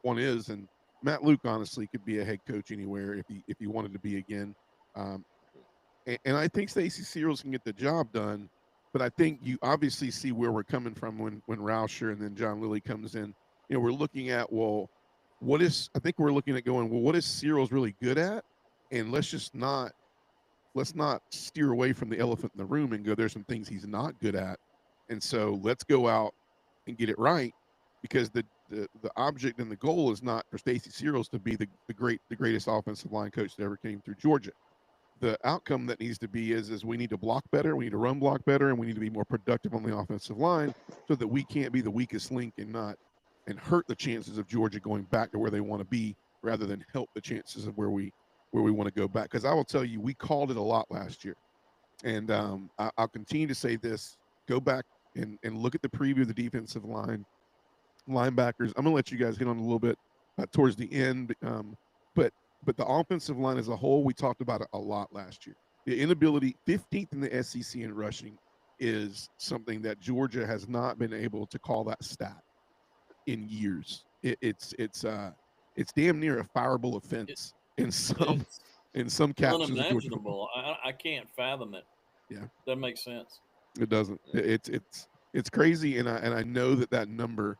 one is, and Matt Luke honestly could be a head coach anywhere if he wanted to be again. And I think Stacy Searels can get the job done, but I think you obviously see where we're coming from when Rauscher and then John Lilly comes in. We're looking at, I think we're looking at going, what is Searels really good at? And let's not steer away from the elephant in the room and go, there's some things he's not good at. And so let's go out and get it right, because the object and the goal is not for Stacy Searels to be the greatest offensive line coach that ever came through Georgia. The outcome that needs to be is we need to block better, we need to run block better, and we need to be more productive on the offensive line so that we can't be the weakest link and hurt the chances of Georgia going back to where they want to be, rather than help the chances of where we want to go back. Because I will tell you, we called it a lot last year. And I'll continue to say this. Go back and look at the preview of the defensive line, linebackers. I'm going to let you guys hit on a little bit towards the end. But the offensive line as a whole, we talked about it a lot last year. The inability, 15th in the SEC in rushing, is something that Georgia has not been able to call that stat in years. It's damn near a fireable offense in some captions of Georgia football. Unimaginable. I can't fathom it. Yeah, that makes sense. It doesn't. It's crazy, and I know that number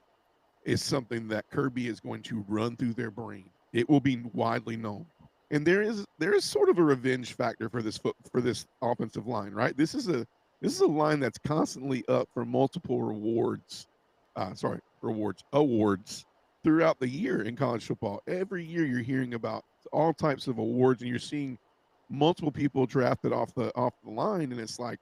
is something that Kirby is going to run through their brain. It will be widely known, and there is sort of a revenge factor for this offensive line, right? This is a line that's constantly up for multiple awards throughout the year in college football. Every year you're hearing about all types of awards, and you're seeing multiple people drafted off the line, and it's like,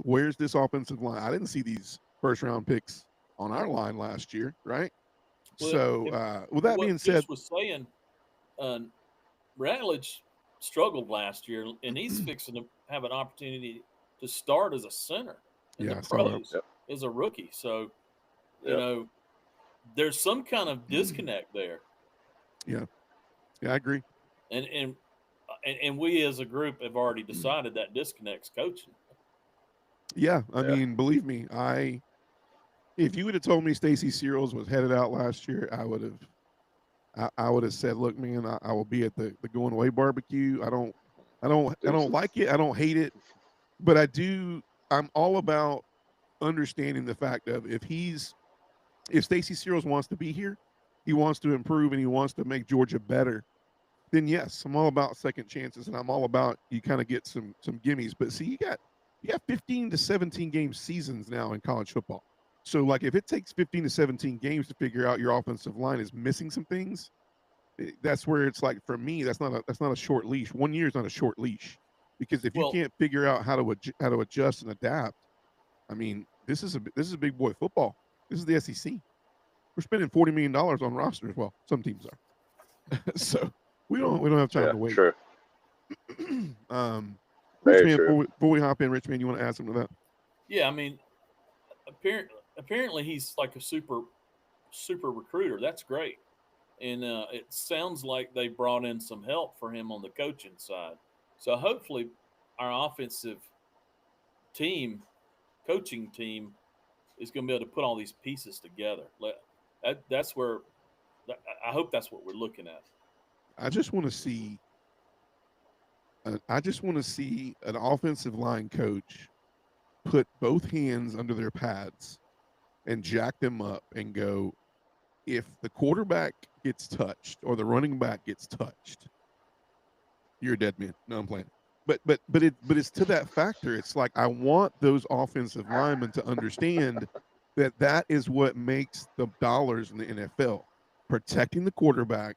where's this offensive line? I didn't see these first round picks on our line last year, right? Well, so with that being said, was saying Ratledge struggled last year, and he's fixing to have an opportunity to start as a center in the pros as a rookie. So, there's some kind of disconnect there. Yeah, I agree. And we as a group have already decided that disconnect's coaching. Yeah, I mean, believe me, if you would have told me Stacy Searels was headed out last year, I would have said, look, man, I will be at the going away barbecue. I don't like it. I don't hate it, but I'm all about understanding the fact of if Stacy Searels wants to be here, he wants to improve, and he wants to make Georgia better, then yes, I'm all about second chances, and I'm all about you kind of get some gimmies. But see, you got 15 to 17 game seasons now in college football. So, like, if it takes 15 to 17 games to figure out your offensive line is missing some things, that's where it's like, for me, that's not a short leash. 1 year is not a short leash, because if you can't figure out how to adjust and adapt, I mean, this is big boy football. This is the SEC. We're spending $40 million on rosters. Well, some teams are. So we don't have time to wait. Sure. Very Rich Man, true. before we hop in, Rich Man, you want to add something to that? Yeah, I mean, apparently he's like a super recruiter. That's great, and it sounds like they brought in some help for him on the coaching side. So hopefully, our offensive coaching team, is going to be able to put all these pieces together. That's where I hope that's what we're looking at. I just want to see. I just want to see an offensive line coach put both hands under their pads and jack them up and go, if the quarterback gets touched or the running back gets touched, you're a dead man. No, I'm playing. But it's to that factor. It's like I want those offensive linemen to understand that is what makes the dollars in the NFL, protecting the quarterback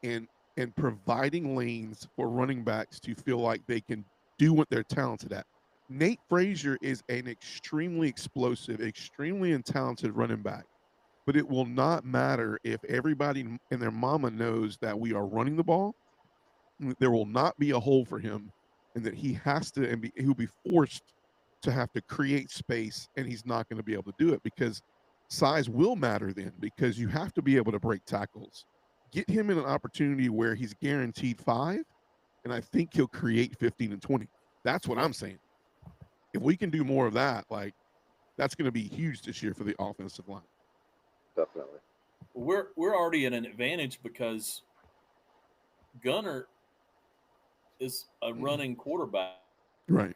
and providing lanes for running backs to feel like they can do what they're talented at. Nate Frazier is an extremely explosive, extremely talented running back, but it will not matter if everybody and their mama knows that we are running the ball. There will not be a hole for him, and that he has to, and he'll be forced to have to create space, and he's not going to be able to do it because size will matter then, because you have to be able to break tackles. Get him in an opportunity where he's guaranteed 5, and I think he'll create 15 and 20. That's what I'm saying. If we can do more of that, like, that's going to be huge this year for the offensive line. Definitely. We're already at an advantage because Gunner is a running quarterback. Right.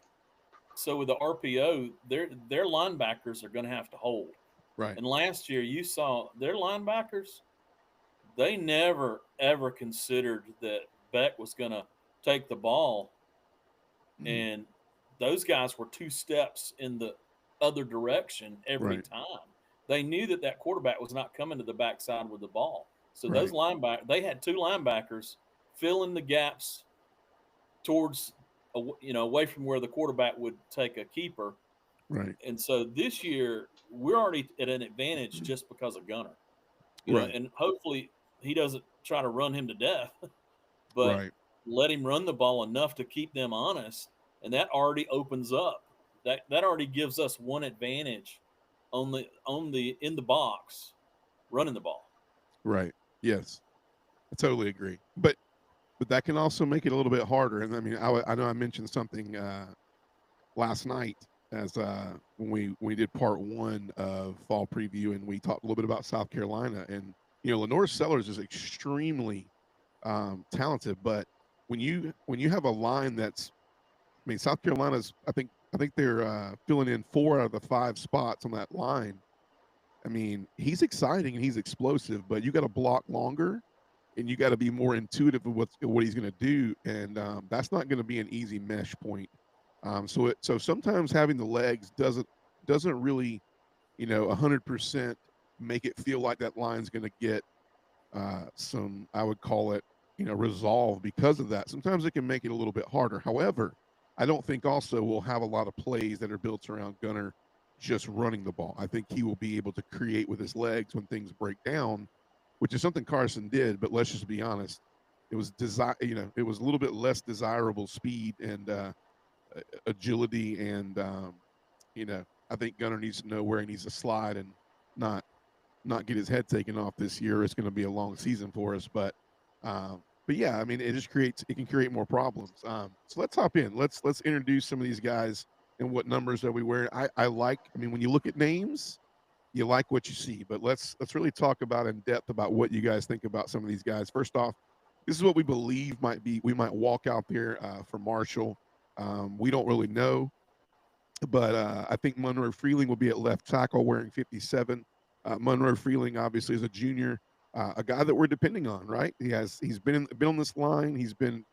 So with the RPO, their linebackers are going to have to hold. Right. And last year you saw their linebackers, they never ever considered that Beck was going to take the ball, and those guys were 2 steps in the other direction every time. They knew that quarterback was not coming to the backside with the ball. So those they had 2 linebackers filling the gaps towards, away from where the quarterback would take a keeper. Right. And so this year we're already at an advantage just because of Gunner. You know, and hopefully he doesn't try to run him to death, but let him run the ball enough to keep them honest, and that already opens up. That already gives us one advantage on the in the box running the ball. Right. Yes. I totally agree. But that can also make it a little bit harder. And I mean, I know I mentioned something last night as when we did part 1 of fall preview, and we talked a little bit about South Carolina. And Lenore Sellers is extremely talented, but when you have a line that's, I mean, South Carolina's, I think they're filling in 4 out of the 5 spots on that line. I mean, he's exciting and he's explosive, but you got to block longer, and you got to be more intuitive of what he's going to do, and that's not going to be an easy mesh point. So sometimes having the legs doesn't really, 100% make it feel like that line's going to get some, I would call it, resolve because of that. Sometimes it can make it a little bit harder. However, I don't think also we'll have a lot of plays that are built around Gunner just running the ball. I think he will be able to create with his legs when things break down, which is something Carson did. But let's just be honest, it was it was a little bit less desirable speed and agility, and I think Gunner needs to know where he needs to slide and not get his head taken off this year. It's going to be a long season for us, but yeah, I mean, it can create more problems. So let's hop in. Let's introduce some of these guys and what numbers are we wearing. I mean, when you look at names, you like what you see, but let's really talk about in depth about what you guys think about some of these guys. First off, this is what we believe we might walk out there for Marshall. We don't really know, but I think Monroe Freeling will be at left tackle wearing 57. Monroe Freeling obviously is a junior, a guy that we're depending on, right? He's been on this line. He's been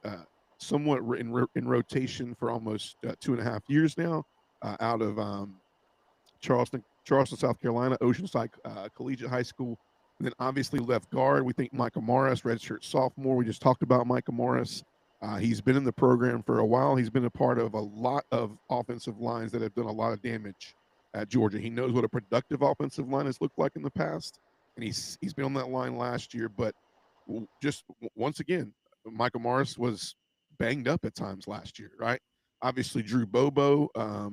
somewhat in rotation for almost 2.5 years now, out of Charleston, South Carolina, Oceanside Collegiate High School. And then obviously left guard, we think Micah Morris, redshirt sophomore. We just talked about Micah Morris. He's been in the program for a while. He's been a part of a lot of offensive lines that have done a lot of damage at Georgia. He knows what a productive offensive line has looked like in the past, and he's been on that line last year. But just once again, Micah Morris was banged up at times last year, right? Obviously, Drew Bobo.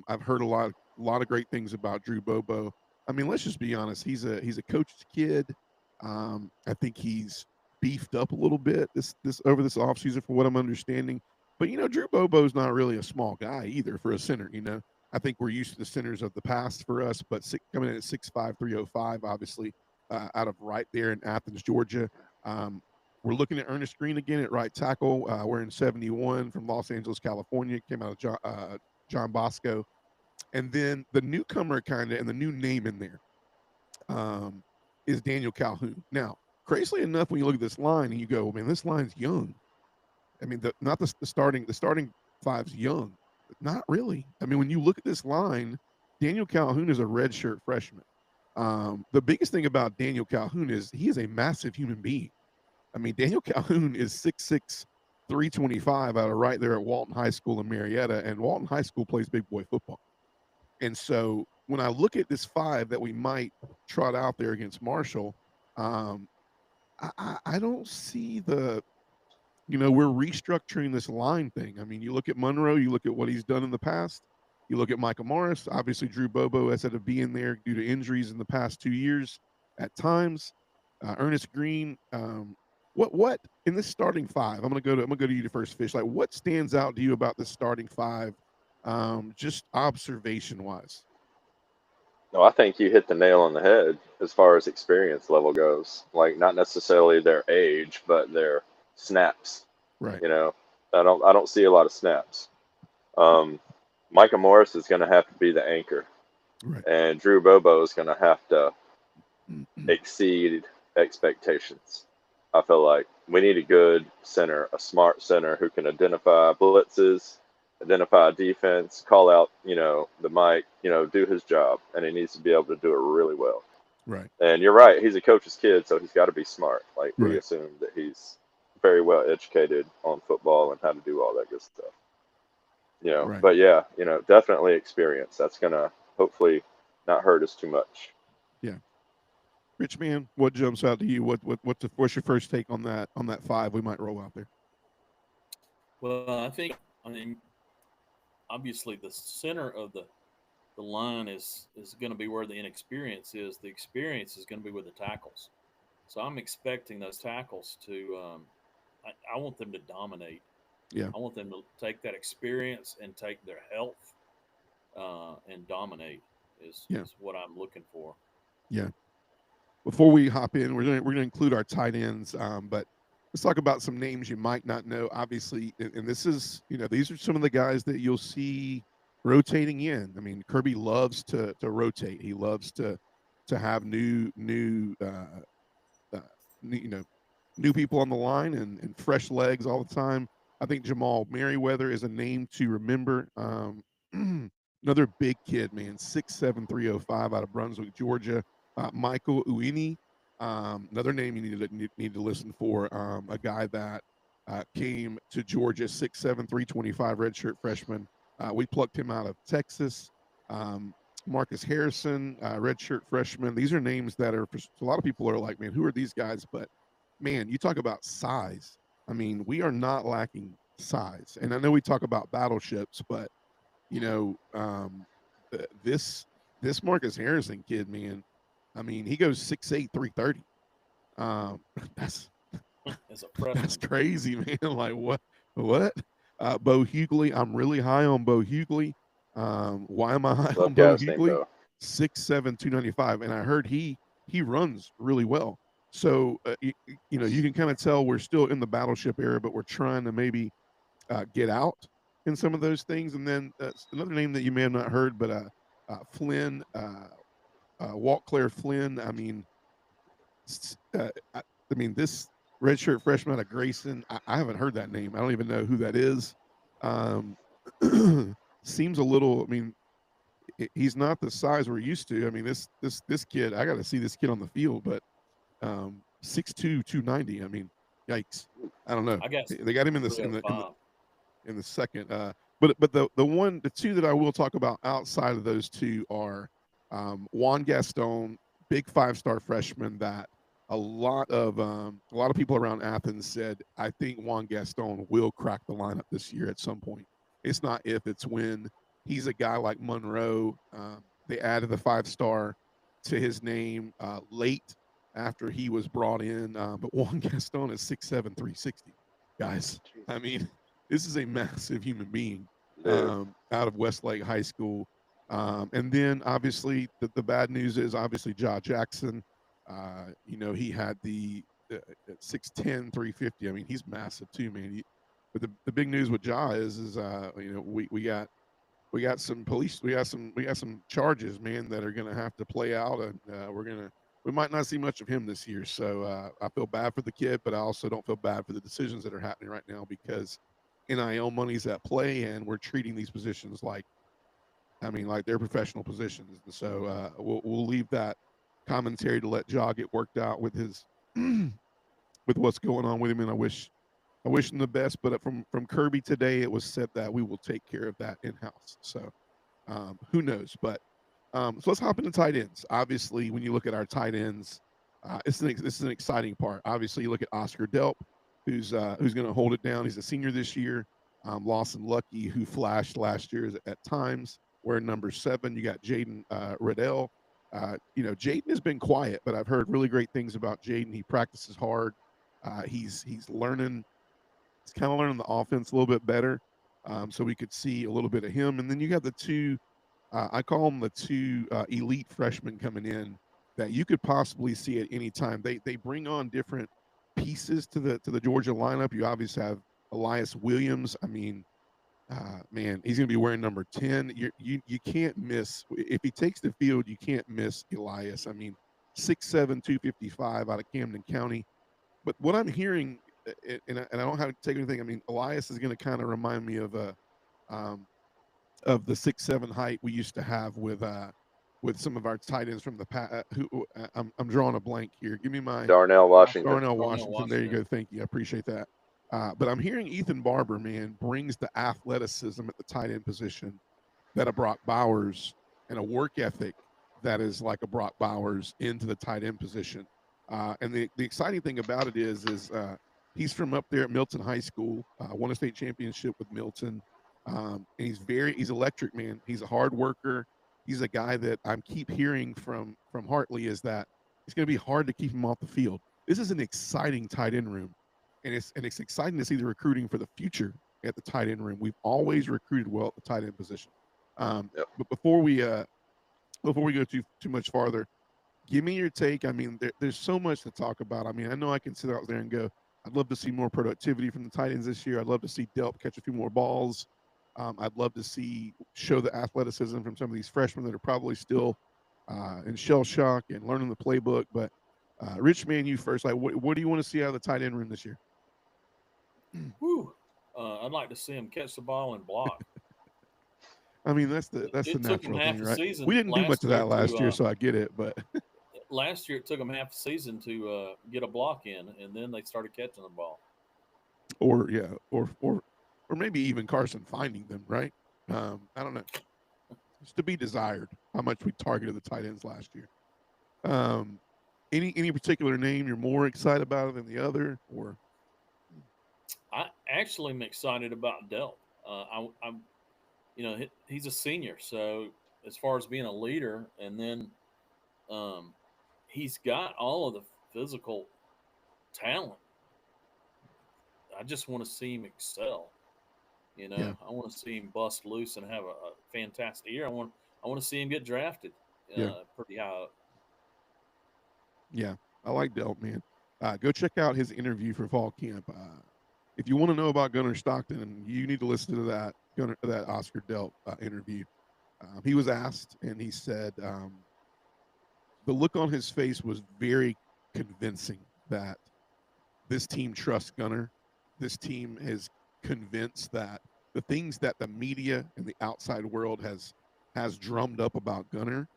I've heard a lot of great things about Drew Bobo. I mean, let's just be honest. He's a coach's kid. I think he's beefed up a little bit this over this offseason for what I'm understanding. But Drew Bobo's not really a small guy either for a center. I think we're used to the centers of the past for us, but coming in at 6'5", 305, obviously out of right there in Athens, Georgia. We're looking at Ernest Green again at right tackle. We're in 71 from Los Angeles, California. Came out of John Bosco. And then the newcomer kind of, and the new name in there is Daniel Calhoun. Now, crazily enough, when you look at this line and you go, man, this line's young. I mean, the starting five's young. Not really. I mean, when you look at this line, Daniel Calhoun is a redshirt freshman. The biggest thing about Daniel Calhoun is he is a massive human being. I mean, Daniel Calhoun is 6'6", 325 out of right there at Walton High School in Marietta, and Walton High School plays big boy football. And so when I look at this five that we might trot out there against Marshall, I don't see we're restructuring this line thing. I mean, you look at Monroe, you look at what he's done in the past, you look at Micah Morris, obviously Drew Bobo has had to be in there due to injuries in the past 2 years at times. Ernest Green, what in this starting five? I'm gonna go to you first, Fish. Like, what stands out to you about this starting five, just observation wise? No, I think you hit the nail on the head as far as experience level goes. Like, not necessarily their age, but their snaps. Right. I don't see a lot of snaps. Micah Morris is going to have to be the anchor, right, and Drew Bobo is going to have to exceed expectations. I feel like we need a good center, a smart center who can identify blitzes, identify defense, call out, the mic, do his job, and he needs to be able to do it really well. Right. And you're right, he's a coach's kid, so he's got to be smart. Like, right. We assume that he's very well educated on football and how to do all that good stuff. Right. But yeah, definitely experience. That's gonna hopefully not hurt us too much. Yeah. Rich man, what jumps out to you? What's your first take on that five we might roll out there? Well, I mean, obviously the center of the line is going to be where the inexperience is. The experience is going to be with the tackles. So I'm expecting those tackles to. I want them to dominate. Yeah. I want them to take that experience and take their health and dominate is what I'm looking for. Yeah. Before we hop in, we're gonna include our tight ends, but let's talk about some names you might not know. Obviously, and this is these are some of the guys that you'll see rotating in. I mean, Kirby loves to rotate. He loves to have new people on the line and fresh legs all the time. I think Jamal Merriweather is a name to remember. Another big kid, man, 6'7", 305 out of Brunswick, Georgia. Michael Uini, another name you need to listen for. A guy that came to Georgia, 6'7", 325 redshirt freshman. We plucked him out of Texas. Marcus Harrison, redshirt freshman. These are names that are, a lot of people are like, man, who are these guys? But man, you talk about size. I mean, we are not lacking size. And I know we talk about battleships, but this Marcus Harrison kid, man, I mean, he goes 6'8", 330. That's crazy, man. Like, what? Bo Hughley, I'm really high on Bo Hughley. Why am I high on Bo Hughley? 6'7", 295, and I heard he runs really well. So you can kind of tell we're still in the battleship era, but we're trying to maybe get out in some of those things. And then another name that you may have not heard, but Flynn, Walt Claire Flynn. I mean, this redshirt freshman out of Grayson. I haven't heard that name. I don't even know who that is. Seems a little. I mean, he's not the size we're used to. I mean, this kid. I got to see this kid on the field, but 6'2", 290. I mean, yikes. I don't know. I guess they got him in the second. But the two that I will talk about outside of those two are Juan Gaston, big 5-star freshman that a lot of people around Athens said, I think Juan Gaston will crack the lineup this year at some point. It's not if, it's when. He's a guy like Monroe. They added the 5-star to his name late after he was brought in. But Juan Gaston is 6'7", 360. Guys, I mean, this is a massive human being out of Westlake High School. And then, obviously, the bad news is, obviously, Ja Jackson. He had the 6'10", 350. I mean, he's massive too, man. But the big news with Ja is we got some charges, man, that are gonna have to play out, and we might not see much of him this year. So I feel bad for the kid, but I also don't feel bad for the decisions that are happening right now, because NIL money's at play, and we're treating these positions like they're professional positions. And so we'll leave that commentary to let Ja get worked out with his with what's going on with him, and I wish him the best. But from Kirby today, it was said that we will take care of that in-house. So who knows? But so let's hop into tight ends. Obviously, when you look at our tight ends, this is an exciting part. Obviously, you look at Oscar Delp, who's going to hold it down. He's a senior this year. Lawson Lucky, who flashed last year at times, wearing number 7. You got Jaden Riddell. Jaden has been quiet, but I've heard really great things about Jaden. He practices hard. He's learning. He's kind of learning the offense a little bit better, so we could see a little bit of him. And then you got the two, I call them the two elite freshmen coming in that you could possibly see at any time. They bring on different pieces to the Georgia lineup. You obviously have Elias Williams. I mean, man, he's going to be wearing number 10. You can't miss. If he takes the field, you can't miss Elias. I mean, 6'7", 255 out of Camden County. But what I'm hearing, and I don't have to take anything. I mean, Elias is going to kind of remind me of the 6'7" height we used to have with some of our tight ends from the past. I'm drawing a blank here. Give me my Darnell Washington. Darnell Washington. There you go. Thank you. I appreciate that. But I'm hearing Ethan Barber, man, brings the athleticism at the tight end position that a Brock Bowers, and a work ethic that is like a Brock Bowers into the tight end position. And the exciting thing about it is he's from up there at Milton High School, won a state championship with Milton. And he's electric, man. He's a hard worker. He's a guy that I keep hearing from Hartley is that it's going to be hard to keep him off the field. This is an exciting tight end room, and it's exciting to see the recruiting for the future at the tight end room. We've always recruited well at the tight end position. But before we go too much farther, give me your take. I mean, there's so much to talk about. I mean, I know I can sit out there and go, I'd love to see more productivity from the tight ends this year. I'd love to see Delp catch a few more balls. I'd love to show the athleticism from some of these freshmen that are probably still in shell shock and learning the playbook. But Rich, man, you first. Like, what do you want to see out of the tight end room this year? I'd like to see him catch the ball and block. I mean, that's the natural thing, right? We didn't do much of that last year, so I get it. But last year it took them half a season to get a block in, and then they started catching the ball. Or maybe even Carson finding them, right? I don't know. It's to be desired how much we targeted the tight ends last year. Any particular name you're more excited about than the other, or? I actually am excited about Delp. I'm he's a senior, so as far as being a leader, and then he's got all of the physical talent. I just want to see him excel. I want to see him bust loose and have a fantastic year. I want to see him get drafted pretty high up. Yeah, I like Delp, man. Go check out his interview for fall camp. If you want to know about Gunnar Stockton, you need to listen to that Oscar Delp interview. He was asked, and he said the look on his face was very convincing that this team trusts Gunnar. This team is convinced that the things that the media and the outside world has drummed up about Gunnar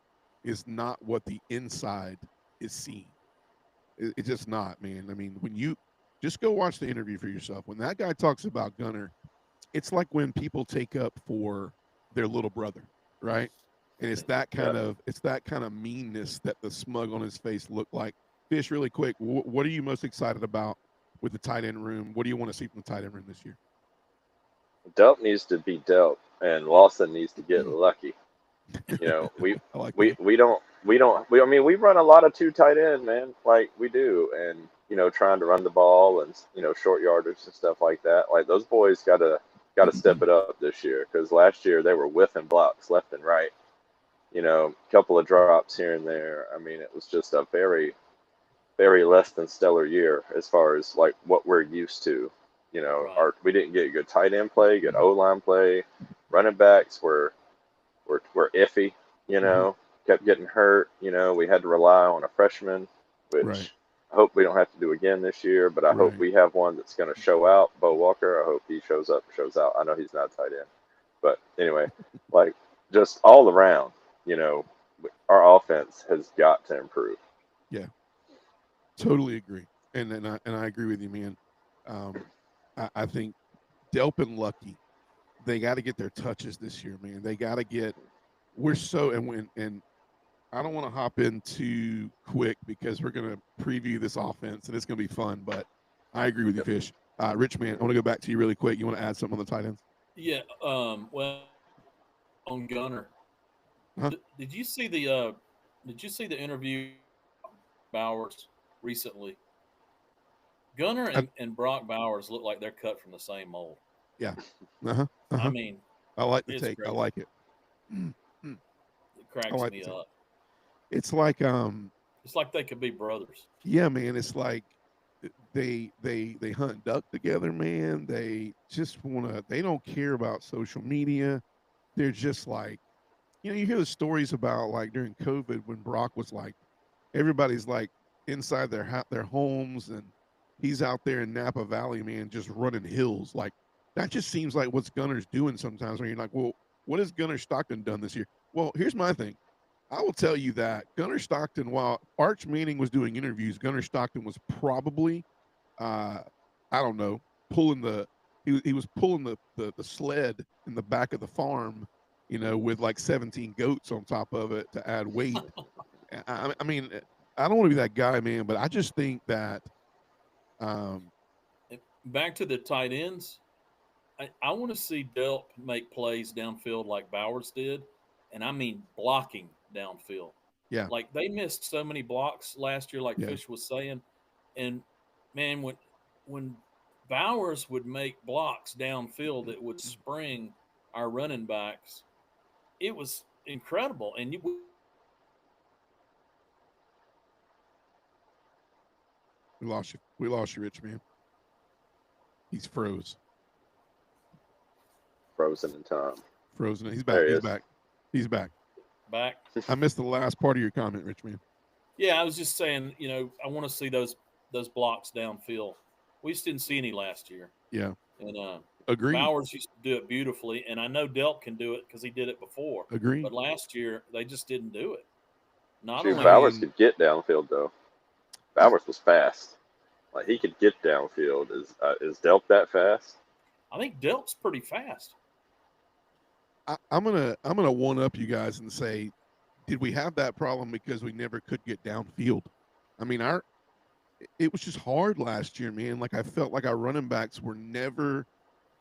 is not what the inside is seeing. It's just not, man. I mean, when you just go watch the interview for yourself, when that guy talks about Gunnar, it's like when people take up for their little brother, right? And it's that kind of meanness that the smug on his face looked like. Fish, really quick, what are you most excited about with the tight end room? What do you want to see from the tight end room this year? Delp needs to be Delp, and Lawson needs to get lucky. You know, I like we that. we don't I mean, we run a lot of two tight end, man, like we do, and you know, trying to run the ball and you know, short yardage and stuff like that. Like those boys gotta step it up this year because last year they were whiffing blocks left and right. You know, a couple of drops here and there. I mean, it was just a very less than stellar year as far as like what we're used to. You know, Right. we didn't get good tight end play, good O line play. Running backs were iffy. You know, kept getting hurt. You know, we had to rely on a freshman, Right. which I hope we don't have to do again this year. But I hope Right. we have one that's going to show out. Bo Walker. I hope he shows up, shows out. I know he's not tight end, but anyway, like just all around, you know, our offense has got to improve. Yeah. Totally agree. And I agree with you, man. I think Delp and Lucky, they got to get their touches this year, man. They got to get. We're so and I don't want to hop in too quick because we're going to preview this offense and it's going to be fun. But I agree with you, Fish. Rich, man, I want to go back to you really quick. You want to add something on the tight ends? Yeah. Well, on Gunner, Huh? did you see the interview with Bowers recently? Gunner and Brock Bowers look like they're cut from the same mold. Yeah. I mean, I like the it's take. I crazy. like it. It I cracks like me the take. up. It's like It's like they could be brothers. yeah, man. It's like they hunt duck together, man. They just wanna. They don't care about social media. They're just like, you hear the stories about like during COVID when Brock was like, everybody's like inside their homes and he's out there in Napa Valley, man, just running hills. Like that just seems like what's Gunner's doing sometimes. When you're like, well, what has Gunner Stockton done this year? Well, here's my thing. I will tell you that Gunner Stockton, while Arch Manning was doing interviews, Gunner Stockton was probably, uh, I don't know, pulling he was pulling the sled in the back of the farm, with like 17 goats on top of it to add weight. I mean, I don't want to be that guy, man, but I just think that, um, Back to the tight ends. I want to see Delp make plays downfield like Bowers did, and I mean blocking downfield. yeah, Like they missed so many blocks last year, like yeah, Fish was saying, and man, when Bowers would make blocks downfield that would spring our running backs, it was incredible. And we lost you. We lost you, Rich, man. He's froze. Frozen in time. Frozen. He's back. There he He's is. back. He's back. back. I missed the last part of your comment, Rich, man. Yeah, I was just saying, I want to see those blocks downfield. We just didn't see any last year. Yeah. And Agreed. Bowers used to do it beautifully, and I know Delp can do it because he did it before. Agreed. But last year they just didn't do it. Not Shoot, only Bowers could get downfield though. Bowers was fast. Like he could get downfield. Is Delp that fast? I think Delp's pretty fast. I'm gonna one up you guys and say, did we have that problem because we never could get downfield? I mean, it was just hard last year, man. Like I felt like our running backs were never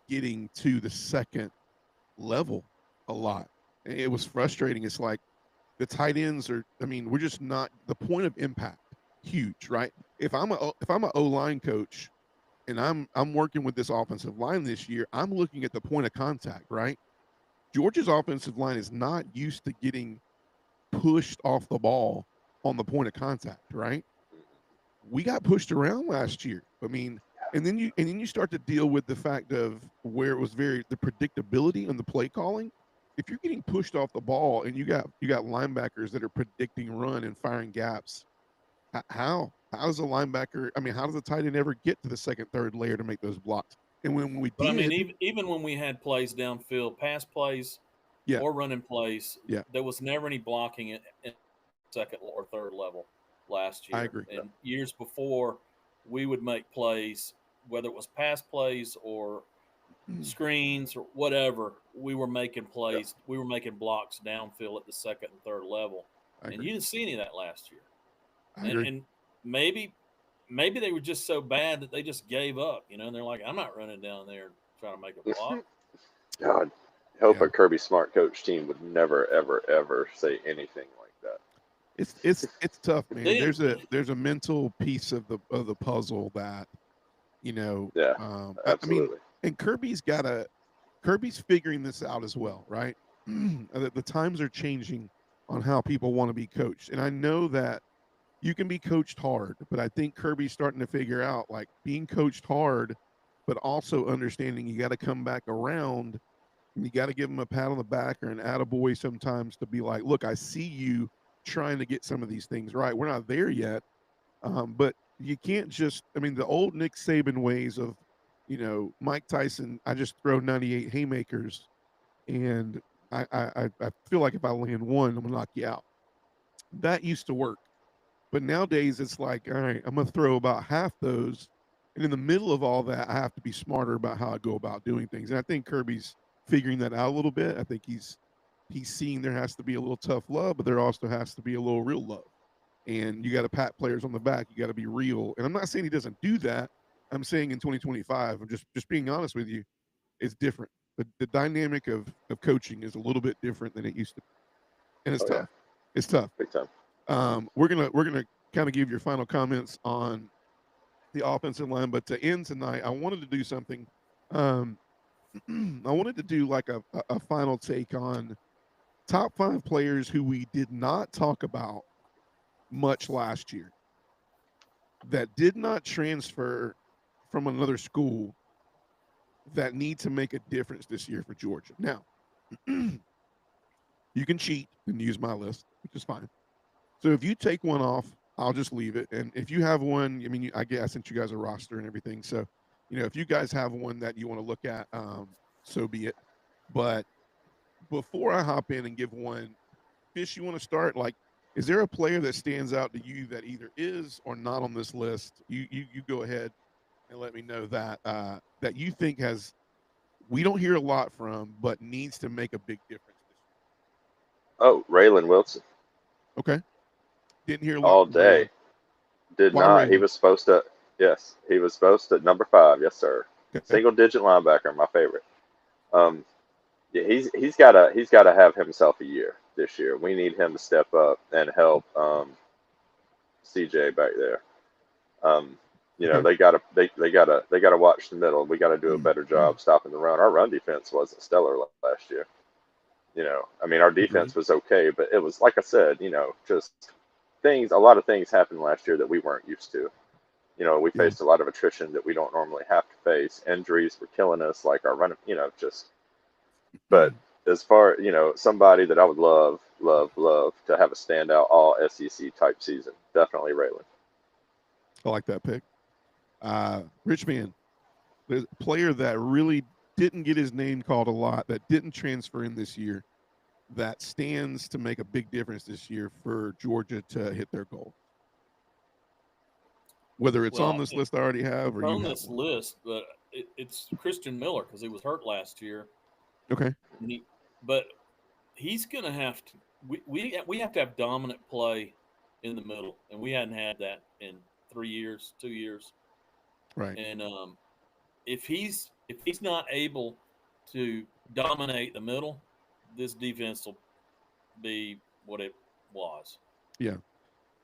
getting to the second level a lot. It was frustrating. It's like the tight ends are. I mean, we're just not the point of impact. Huge, right? If I'm a O line coach, and I'm working with this offensive line this year, I'm looking at the point of contact, right? Georgia's offensive line is not used to getting pushed off the ball on the point of contact, right? We got pushed around last year. I mean, and then you start to deal with the fact of where it was the predictability and the play calling. If you're getting pushed off the ball and you got linebackers that are predicting run and firing gaps, how does a linebacker? I mean, how does a tight end ever get to the second, third layer to make those blocks? And when we But did, I mean, even when we had plays downfield, pass plays, yeah, or running plays, yeah, there was never any blocking at second or third level last year. I agree. And years before, we would make plays, whether it was pass plays or screens or whatever. We were making plays. We were making blocks downfield at the second and third level, and you didn't see any of that last year. And maybe they were just so bad that they just gave up, and they're like, I'm not running down there trying to make a block. God, I hope Yeah. a Kirby Smart coach team would never, ever, ever say anything like that. It's tough, But man. then, There's a mental piece of the puzzle that, Yeah, I mean, absolutely. and Kirby's figuring this out as well, right? The times are changing on how people want to be coached. And I know that you can be coached hard, but I think Kirby's starting to figure out like being coached hard, but also understanding you got to come back around and you got to give them a pat on the back or an attaboy sometimes to be like, look, I see you trying to get some of these things right. We're not there yet. But you can't just, I mean, the old Nick Saban ways of, Mike Tyson, I just throw 98 haymakers and I feel like if I land one, I'm gonna knock you out. That used to work. But nowadays it's like, all right, I'm gonna throw about half those. And in the middle of all that, I have to be smarter about how I go about doing things. And I think Kirby's figuring that out a little bit. I think he's seeing there has to be a little tough love, but there also has to be a little real love. And you got to pat players on the back. You got to be real. And I'm not saying he doesn't do that. I'm saying in 2025, I'm just being honest with you, it's different. The dynamic of coaching is a little bit different than it used to be, and it's Oh yeah, tough. It's tough. big time. We're gonna kind of give your final comments on the offensive line, but to end tonight, I wanted to do something. Um, I wanted to do like a final take on top 5 players who we did not talk about much last year that did not transfer from another school that need to make a difference this year for Georgia. Now, you can cheat and use my list, which is fine. So if you take one off, I'll just leave it. And if you have one, I mean, I guess I sent you guys a roster and everything. So, if you guys have one that you want to look at, so be it. But before I hop in and give one, Fish, you want to start? Like, is there a player that stands out to you that either is or not on this list? You go ahead and let me know that that you think we don't hear a lot from, but needs to make a big difference this Oh, Raylan Wilson, year. Okay, didn't hear a lot all from Raylan. day. Did Why not. He Raylan? was supposed to. Yes, he was supposed to. Number 5. Yes, sir. Okay, Single digit linebacker, my favorite. Um, yeah, he's gotta have himself a year this year. We need him to step up and help CJ back there. Um, okay. they gotta watch the middle. We gotta do a better job stopping the run. Our run defense wasn't stellar last year. I mean, our Agreed. defense was okay, but it was like I said, just things. A lot of things happened last year that we weren't used to. We Yeah. faced a lot of attrition that we don't normally have to face. Injuries were killing us, like our running. Just. But as far, somebody that I would love, love, love to have a standout all SEC type season, definitely Raylan. I like that pick. Rich Man, the player that really didn't get his name called a lot, that didn't transfer in this year, that stands to make a big difference this year for Georgia to hit their goal. Whether it's on well, this list I already have or it's you on have this one. list, but it's Christian Miller because he was hurt last year. Okay. But he's going to have to. We have to have dominant play in the middle, and we hadn't had that in 3 years, 2 years. Right. And if he's not able to dominate the middle, this defense will be what it was. Yeah.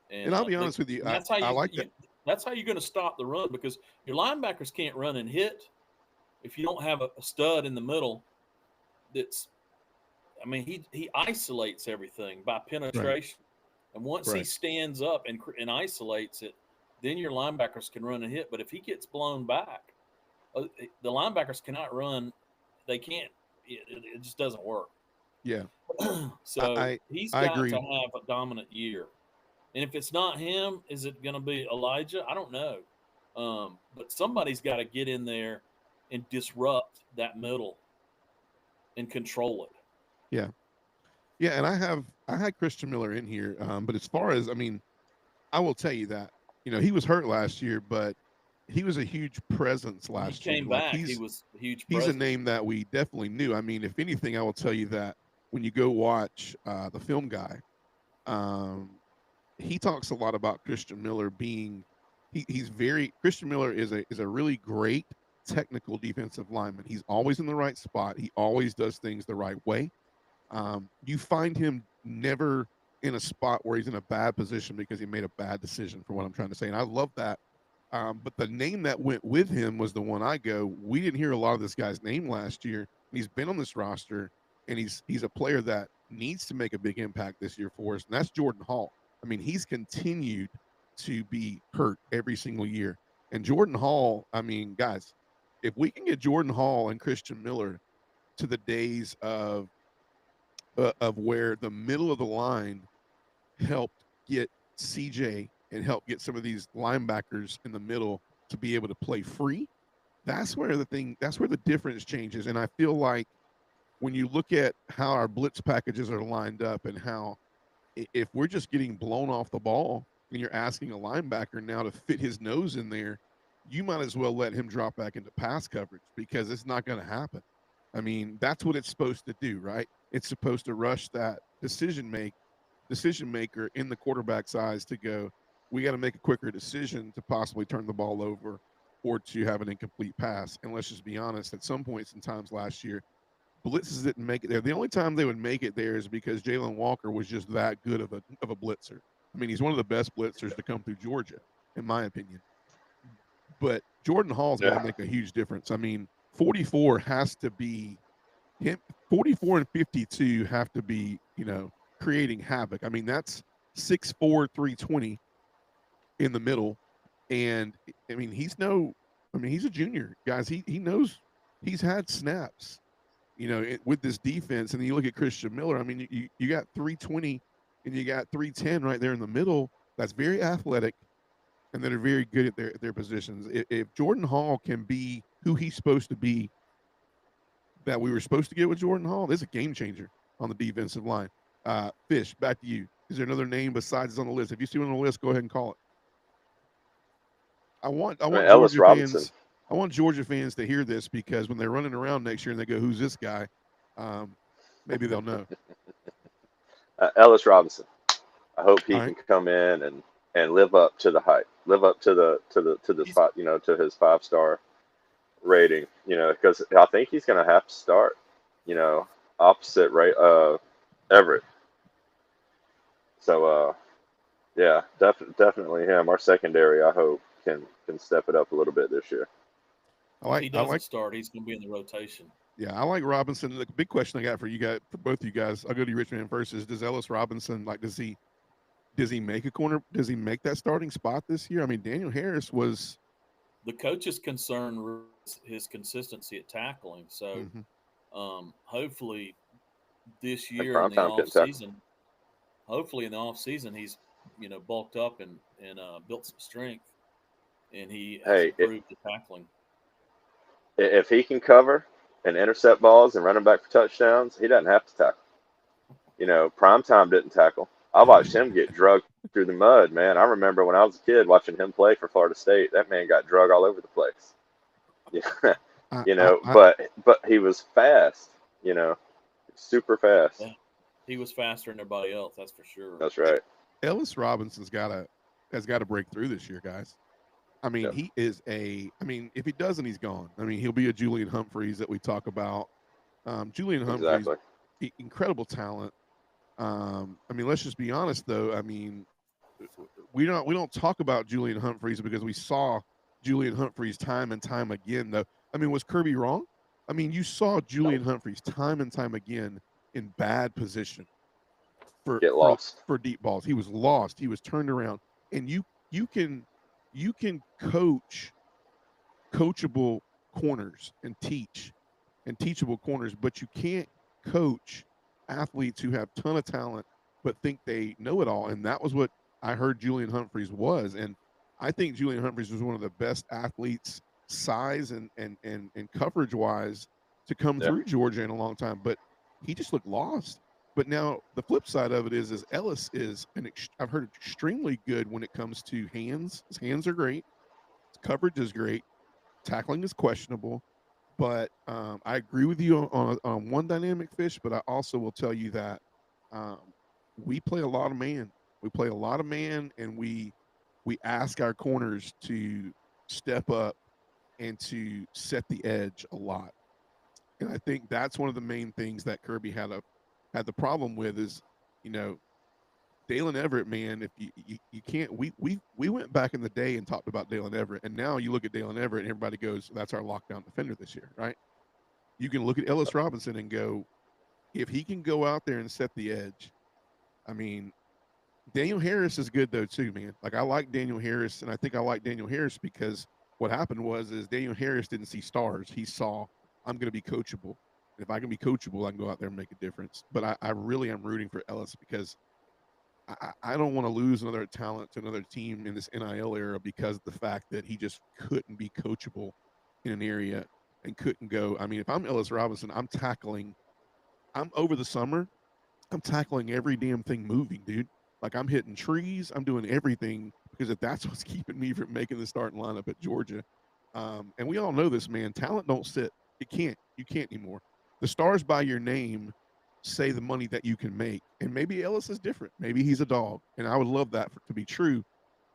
And And I'll be honest with you, that's how I like that. that's how you're going to stop the run because your linebackers can't run and hit if you don't have a stud in the middle. That's, I mean, he isolates everything by Right. penetration, and once he Right. stands up and isolates it, then your linebackers can run and hit. But if he gets blown back, the linebackers cannot run. They can't. It just doesn't work. Yeah. So I he's I got to agree. have a dominant year. And if it's not him, is it going to be Elijah? I don't know. But somebody's got to get in there and disrupt that middle and control it. Yeah. Yeah, and I had Christian Miller in here, but as far as, I mean, I will tell you that he was hurt last year, but he was a huge presence When he last year. came Like back, he was a huge he's a presence. name that we definitely knew. I mean, if anything, I will tell you that when you go watch the film guy, um, he talks a lot about Christian Miller being he's very Christian Miller is a really great technical defensive lineman. He's always in the right spot. He always does things the right way. You find him never in a spot where he's in a bad position because he made a bad decision, for what I'm trying to say. And I love that. But the name that went with him was the one I go. We didn't hear a lot of this guy's name last year. He's been on this roster, and he's a player that needs to make a big impact this year for us, and that's Jordan Hall. I mean, he's continued to be hurt every single year. And Jordan Hall, I mean, guys, if we can get Jordan Hall and Christian Miller to the days of where the middle of the line helped get CJ and help get some of these linebackers in the middle to be able to play free, that's where the difference changes. And I feel like when you look at how our blitz packages are lined up and how if we're just getting blown off the ball and you're asking a linebacker now to fit his nose in there, you might as well let him drop back into pass coverage because it's not going to happen. I mean, that's what it's supposed to do, right? It's supposed to rush that decision maker in the quarterback's eyes to go, we got to make a quicker decision to possibly turn the ball over or to have an incomplete pass. And let's just be honest, at some points in times last year, blitzes didn't make it there. The only time they would make it there is because Jalen Walker was just that good of a blitzer. I mean, he's one of the best blitzers to come through Georgia, in my opinion. But Jordan Hall's going to make a huge difference. I mean, 44 has to be him. 44 and 52 have to be, creating havoc. I mean, that's 6'4", 320 in the middle. And I mean, he's a junior, guys. He knows he's had snaps, with this defense. And then you look at Christian Miller. I mean, you got 320 and you got 310 right there in the middle. That's very athletic, and that are very good at their positions. If Jordan Hall can be who he's supposed to be, that we were supposed to get with Jordan Hall, there's a game changer on the defensive line. Fish, back to you. Is there another name besides on the list? If you see one on the list, go ahead and call it. I want Ellis Georgia Robinson. fans. I want Georgia fans to hear this, because when they're running around next year and they go, "Who's this guy?" Maybe they'll know. Ellis Robinson. I hope he All can right. come in and live up to the hype, live up to the spot, to his 5-star rating, because I think he's going to have to start, opposite Everett. So yeah, definitely him. Our secondary, I hope, can step it up a little bit this year. If he doesn't start, he's going to be in the rotation. Yeah, I like Robinson. The big question I got for you guys, for both of you guys, I'll go to you, Richmond, first. Is does Ellis Robinson, does he make a corner? Does he make that starting spot this year? I mean, Daniel Harris was. The coach's concern was his consistency at tackling. So hopefully this year in the off season, he's bulked up and built some strength, and he has improved the tackling. If he can cover and intercept balls and run them back for touchdowns, he doesn't have to tackle. Primetime didn't tackle. I watched him get drugged through the mud, man. I remember when I was a kid watching him play for Florida State. That man got drugged all over the place. But he was fast, super fast. Yeah. He was faster than everybody else, that's for sure. That's right. Ellis Robinson's has got to break through this year, guys. I mean, he is if he doesn't, he's gone. I mean, he'll be a Julian Humphreys that we talk about. Julian Humphreys, incredible talent. I mean, let's just be honest, though. I mean, we don't talk about Julian Humphreys because we saw Julian Humphreys time and time again, though. I mean, was Kirby wrong? I mean, you saw Julian Humphreys time and time again in bad position for deep balls. He was lost. He was turned around. And you can coach coachable corners and teachable corners, but you can't coach athletes who have a ton of talent but think they know it all. And that was what I heard Julian Humphreys was. And I think Julian Humphreys was one of the best athletes, size and coverage wise, to come through Georgia in a long time. But he just looked lost. But now the flip side of it is Ellis is I've heard extremely good when it comes to hands. His hands are great. His coverage is great. Tackling is questionable. But I agree with you on one dynamic, Fish, but I also will tell you that we play a lot of man. We play a lot of man, and we ask our corners to step up and to set the edge a lot. And I think that's one of the main things that Kirby had the problem with is, Dalen Everett, man, if you can't, we went back in the day and talked about Dalen Everett, and now you look at Dalen Everett and everybody goes, that's our lockdown defender this year, right? You can look at Ellis Robinson and go, if he can go out there and set the edge, I mean, Daniel Harris is good though too, man. Like I like Daniel Harris, and I think I like Daniel Harris because what happened was Daniel Harris didn't see stars. He saw, I'm going to be coachable. And if I can be coachable, I can go out there and make a difference. But I really am rooting for Ellis because I don't want to lose another talent to another team in this NIL era because of the fact that he just couldn't be coachable in an area and couldn't go. I mean, if I'm Ellis Robinson, I'm over the summer, I'm tackling every damn thing moving, dude. Like I'm hitting trees, I'm doing everything because if that's what's keeping me from making the starting lineup at Georgia. And we all know this, man. Talent don't sit. You can't anymore. The stars by your name say the money that you can make. And maybe Ellis is different. Maybe he's a dog. And I would love that to be true.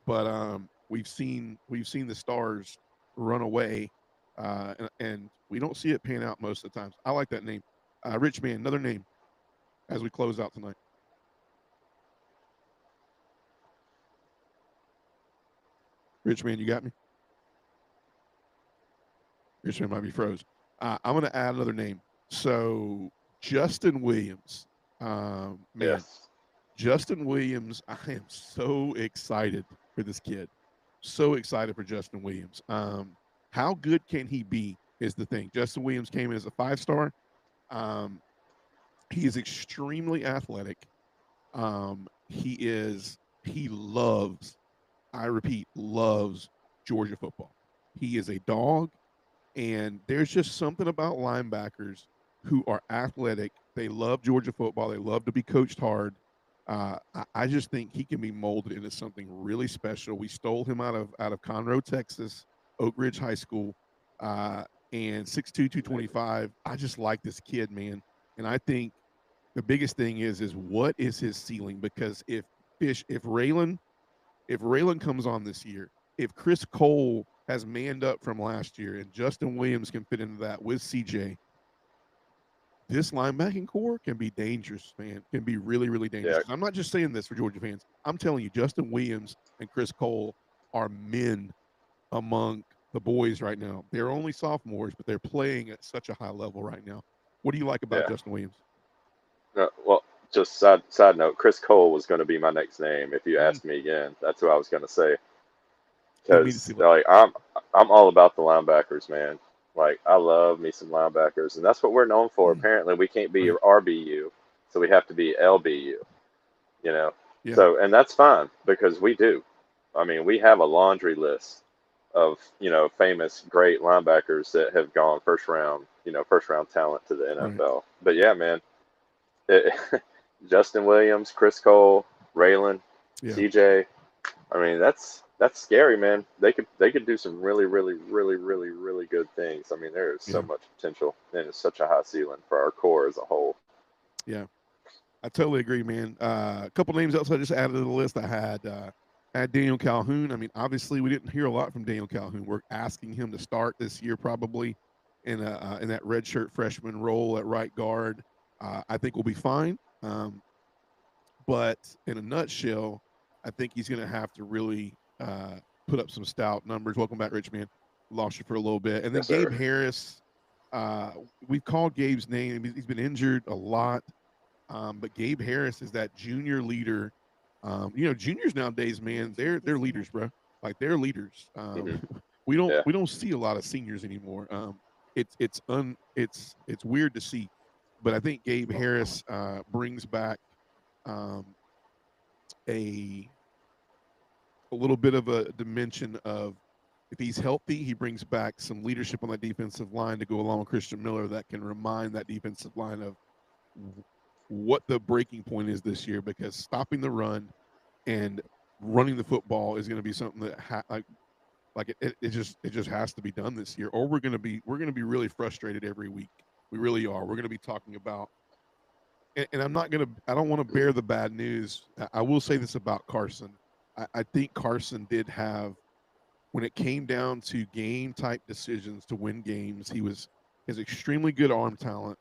But we've seen the stars run away. And we don't see it pan out most of the times. I like that name. Rich Man, another name as we close out tonight. Rich Man, you got me? Rich Man might be froze. I'm going to add another name. So Justin Williams. Man, Yes. Justin Williams, I am so excited for this kid. So excited for Justin Williams. How good can he be is the thing. Justin Williams came in as a 5-star. He is extremely athletic. He loves, I repeat, loves Georgia football. He is a dog, and there's just something about linebackers who are athletic. They love Georgia football. They love to be coached hard. I just think he can be molded into something really special. We stole him out of Conroe, Texas, Oak Ridge High School, and 6'2", 225. I just like this kid, man. And I think the biggest thing is what is his ceiling? Because if Raylan comes on this year, if Chris Cole has manned up from last year and Justin Williams can fit into that with CJ, this linebacking core can be dangerous, man. Can be really, really dangerous. Yeah. I'm not just saying this for Georgia fans. I'm telling you, Justin Williams and Chris Cole are men among the boys right now. They're only sophomores, but they're playing at such a high level right now. What do you like about Justin Williams? Well, just side note, Chris Cole was going to be my next name if you asked me again. That's what I was going to say. Because like I'm all about the linebackers, man. Like I love me some linebackers, and that's what we're known for. Apparently, we can't be RBU, so we have to be LBU. You know, so and that's fine because we do. I mean, we have a laundry list of famous great linebackers that have gone first round talent to the NFL. Right. But yeah, man, Justin Williams, Chris Cole, Raylan, CJ. I mean, that's scary, man. They could do some really, really, really, really, really good things. I mean, there is so much potential, and it's such a high ceiling for our core as a whole. Yeah, I totally agree, man. A couple names else I just added to the list. I had Daniel Calhoun. I mean, obviously, we didn't hear a lot from Daniel Calhoun. We're asking him to start this year probably in that redshirt freshman role at right guard. I think we'll be fine. But in a nutshell, I think he's going to have to really put up some stout numbers. Welcome back, Rich Man. Lost you for a little bit. And then Gabe Harris, we've called Gabe's name. He's been injured a lot. But Gabe Harris is that junior leader. Juniors nowadays, man, they're leaders, bro. Like they're leaders. We don't see a lot of seniors anymore. It's weird to see. But I think Gabe Harris brings back a little bit of a dimension of, if he's healthy, he brings back some leadership on that defensive line to go along with Christian Miller that can remind that defensive line of what the breaking point is this year, because stopping the run and running the football is going to be something that it just has to be done this year, or we're going to be really frustrated every week. We really are. We're going to be talking about, and I don't want to bear the bad news. I will say this about Carson. I think Carson did have when it came down to game type decisions to win games, he has extremely good arm talent.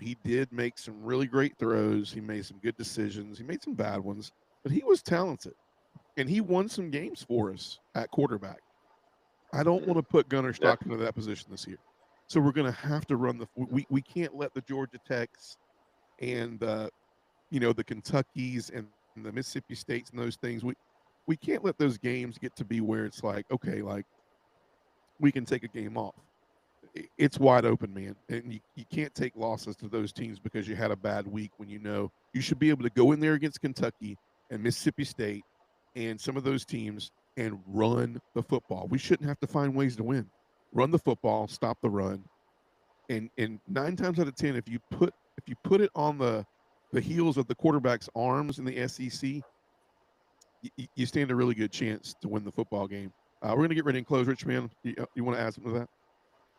He did make some really great throws. He made some good decisions. He made some bad ones, but he was talented, and he won some games for us at quarterback. I don't want to put Gunnar Stockton into that position this year, so we're going to have to run we can't let the Georgia Techs and the Kentuckys and the Mississippi States and those things. We can't let those games get to be where it's like, okay, like we can take a game off. It's wide open, man. And you can't take losses to those teams because you had a bad week when you should be able to go in there against Kentucky and Mississippi State and some of those teams and run the football. We shouldn't have to find ways to win. Run the football, stop the run. And 9 times out of 10, if you put it on the heels of the quarterback's arms in the SEC, you stand a really good chance to win the football game. We're going to get ready and close. Rich, man, you want to add something to that?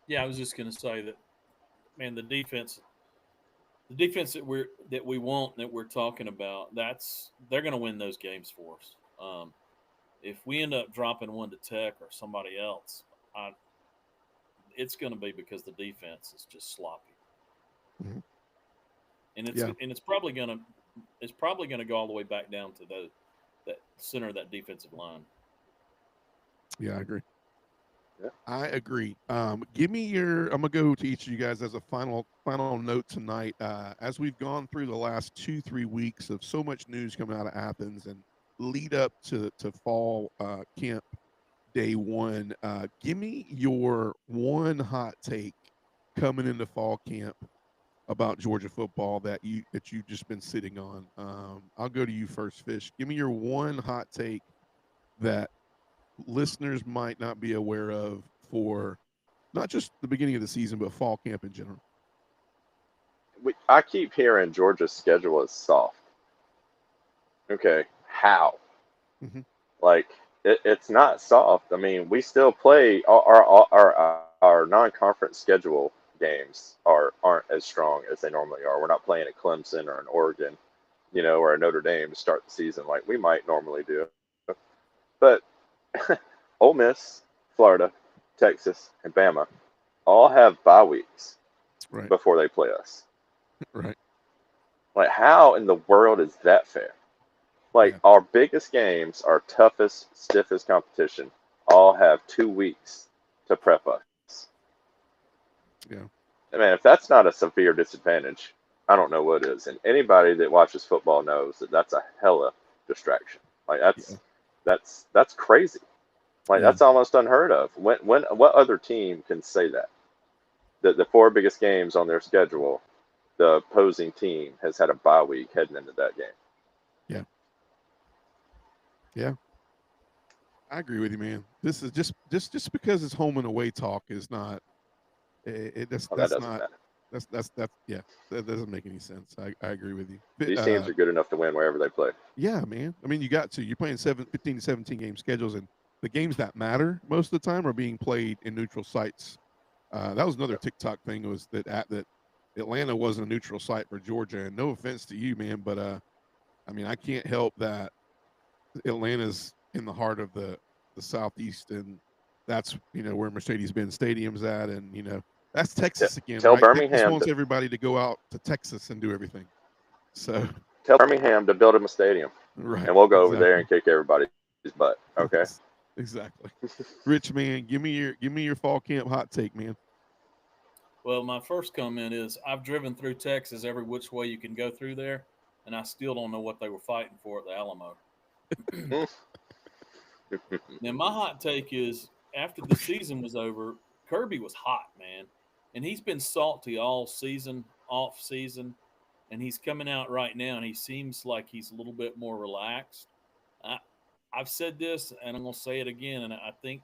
Yeah, I was just going to say that, man, the defense that we want, that we're talking about, they're going to win those games for us. If we end up dropping one to Tech or somebody else, it's going to be because the defense is just sloppy, and it's probably going to go all the way back down to that center of that defensive line. Yeah, I agree. Yeah. I agree. Give me I'm gonna go to each of you guys as a final note tonight. As we've gone through the last 2-3 weeks of so much news coming out of Athens and lead up to fall camp day one, give me your one hot take coming into fall camp about Georgia football that you've just been sitting on. I'll go to you first, Fish. Give me your one hot take that listeners might not be aware of for not just the beginning of the season, but fall camp in general. I keep hearing Georgia's schedule is soft. Okay, how? Mm-hmm. Like it's not soft. I mean, we still play our non-conference schedule games aren't as strong as they normally are. We're not playing at Clemson or an Oregon, or a Notre Dame to start the season like we might normally do. But Ole Miss, Florida, Texas, and Bama all have bye weeks before they play us. Right. Like, how in the world is that fair? Like, our biggest games, our toughest, stiffest competition, all have 2 weeks to prep us. Yeah. I mean, if that's not a severe disadvantage, I don't know what is. And anybody that watches football knows that that's a hella distraction. Like, that's crazy. Like, that's almost unheard of. What other team can say that? The 4 biggest games on their schedule, the opposing team has had a bye week heading into that game. Yeah. I agree with you, man. This is just because it's home and away talk is not. That doesn't make any sense. I agree with you. These teams are good enough to win wherever they play. Yeah, man. I mean, you're playing 15 to 17 game schedules, and the games that matter most of the time are being played in neutral sites. That was another TikTok thing, was that Atlanta wasn't a neutral site for Georgia. And no offense to you, man, but I mean, I can't help that Atlanta's in the heart of the Southeast, and that's where Mercedes-Benz Stadium's at, and that's Texas again. Tell right? Birmingham Texas wants everybody to go out to Texas and do everything. So tell Birmingham to build them a stadium, right? And we'll go over there and kick everybody's butt. Okay. Exactly. Rich, man, give me your fall camp hot take, man. Well, my first comment is I've driven through Texas every which way you can go through there, and I still don't know what they were fighting for at the Alamo. Now, my hot take is after the season was over, Kirby was hot, man. And he's been salty all season, off season, and he's coming out right now, and he seems like he's a little bit more relaxed. I've said this, and I'm going to say it again, and I think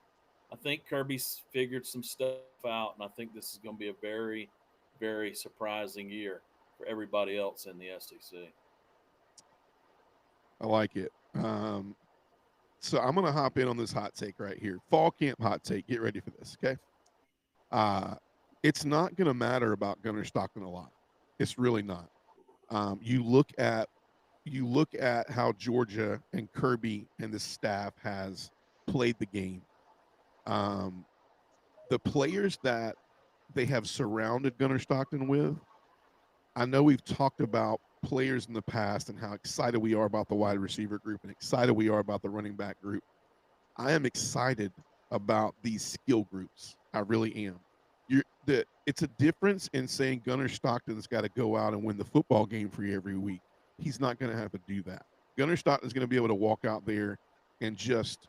Kirby's figured some stuff out, and I think this is going to be a very, very surprising year for everybody else in the SEC. I like it. So I'm going to hop in on this hot take right here. Fall camp hot take. Get ready for this, okay? It's not going to matter about Gunnar Stockton a lot. It's really not. You look at how Georgia and Kirby and the staff has played the game. The players that they have surrounded Gunnar Stockton with, I know we've talked about players in the past and how excited we are about the wide receiver group and excited we are about the running back group. I am excited about these skill groups. I really am. It's a difference in saying Gunnar Stockton's got to go out and win the football game for you every week. He's not going to have to do that. Gunnar Stockton's going to be able to walk out there and just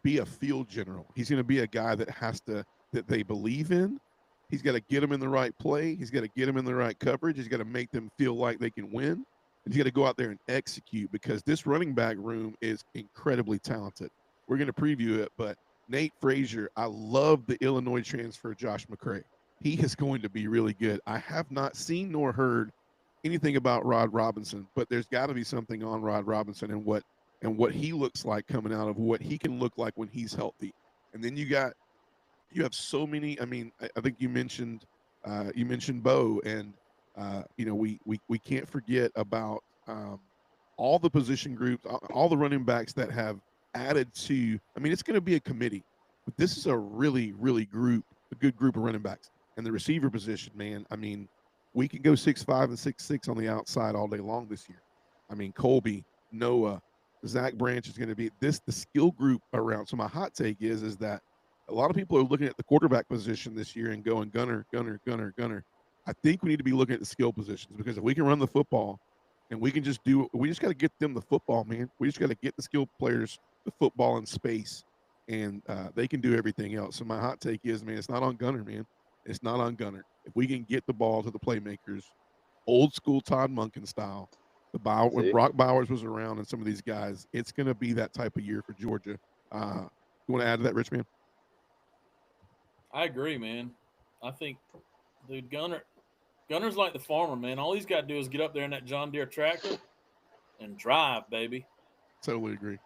be a field general. He's going to be a guy that they believe in. He's got to get them in the right play. He's got to get them in the right coverage. He's got to make them feel like they can win. And he's got to go out there and execute, because this running back room is incredibly talented. We're going to preview it, but Nate Frazier, I love the Illinois transfer, Josh McCray. He is going to be really good. I have not seen nor heard anything about Rod Robinson, but there's got to be something on Rod Robinson and what he looks like coming out of what he can look like when he's healthy. And then you have so many. I mean, I think you mentioned Bo, and we can't forget about all the position groups, all the running backs that have added to. I mean, it's going to be a committee, but this is a really, really a good group of running backs. And the receiver position, man, I mean, we can go 6'5" and 6'6" on the outside all day long this year. I mean, Colby, Noah, Zach Branch is going to be the skill group around. So my hot take is that a lot of people are looking at the quarterback position this year and going Gunner. I think we need to be looking at the skill positions, because if we can run the football and we just got to get them the football, man. We just got to get the skill players the football in space, and they can do everything else. So my hot take is, man, it's not on Gunner, man. It's not on Gunner. If we can get the ball to the playmakers, old school Todd Monken style, when Brock Bowers was around and some of these guys, it's going to be that type of year for Georgia. You want to add to that, Rich man? I agree, man. I think, dude, Gunner's like the farmer, man. All he's got to do is get up there in that John Deere tractor and drive, baby. Totally agree.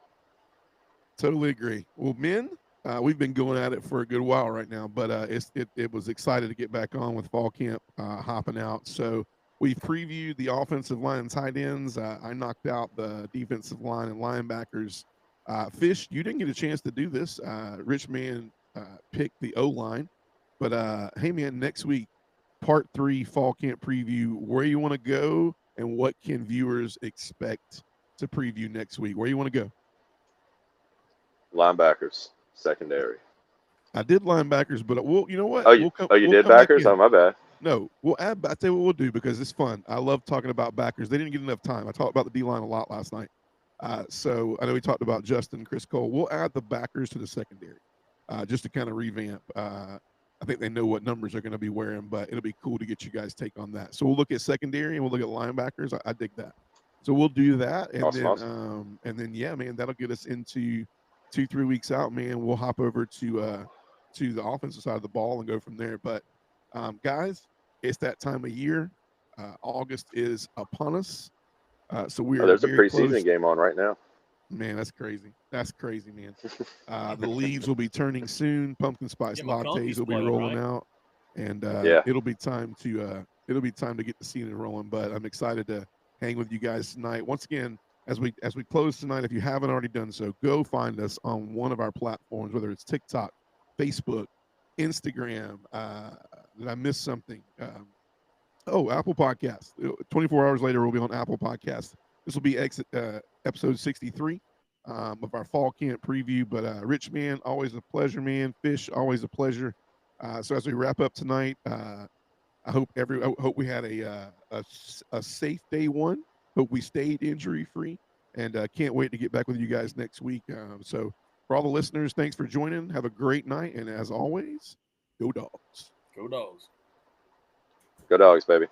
Well, men, we've been going at it for a good while right now, but it was excited to get back on with fall camp hopping out. So we previewed the offensive line and tight ends. I knocked out the defensive line and linebackers. Fish, you didn't get a chance to do this. Rich man picked the O-line. But, hey, man, next week, part 3 fall camp preview, where you want to go and what can viewers expect to preview next week? Where you want to go? Linebackers, secondary. I did linebackers, but you know what? You did backers? Oh, my bad. No, we'll add. I tell you what we'll do, because it's fun. I love talking about backers. They didn't get enough time. I talked about the D-line a lot last night. So I know we talked about Justin, Chris Cole. We'll add the backers to the secondary just to kind of revamp. I think they know what numbers they're going to be wearing, but it'll be cool to get you guys' take on that. So we'll look at secondary and we'll look at linebackers. I dig that. So we'll do that, and awesome. Then yeah, man, that'll get us into 2-3 weeks out, man. We'll hop over to the offensive side of the ball and go from there. But guys, it's that time of year. August is upon us, so we are. There's a preseason game on right now. Man, that's crazy. That's crazy, man. The leaves will be turning soon. Pumpkin spice lattes will be rolling out, and it'll be time to get the season rolling. But I'm excited to hang with you guys tonight. Once again, as we close tonight, if you haven't already done so, go find us on one of our platforms, whether it's TikTok, Facebook, Instagram. Did I miss something? Apple Podcasts. 24 hours later, we'll be on Apple Podcasts. This will be episode 63 of our fall camp preview. But Rich, man, always a pleasure, man. Fish, always a pleasure. So as we wrap up tonight, I hope we had a safe day one. Hope we stayed injury free, and can't wait to get back with you guys next week. So for all the listeners, thanks for joining. Have a great night, and as always, go Dogs. Go Dogs. Go Dogs, baby.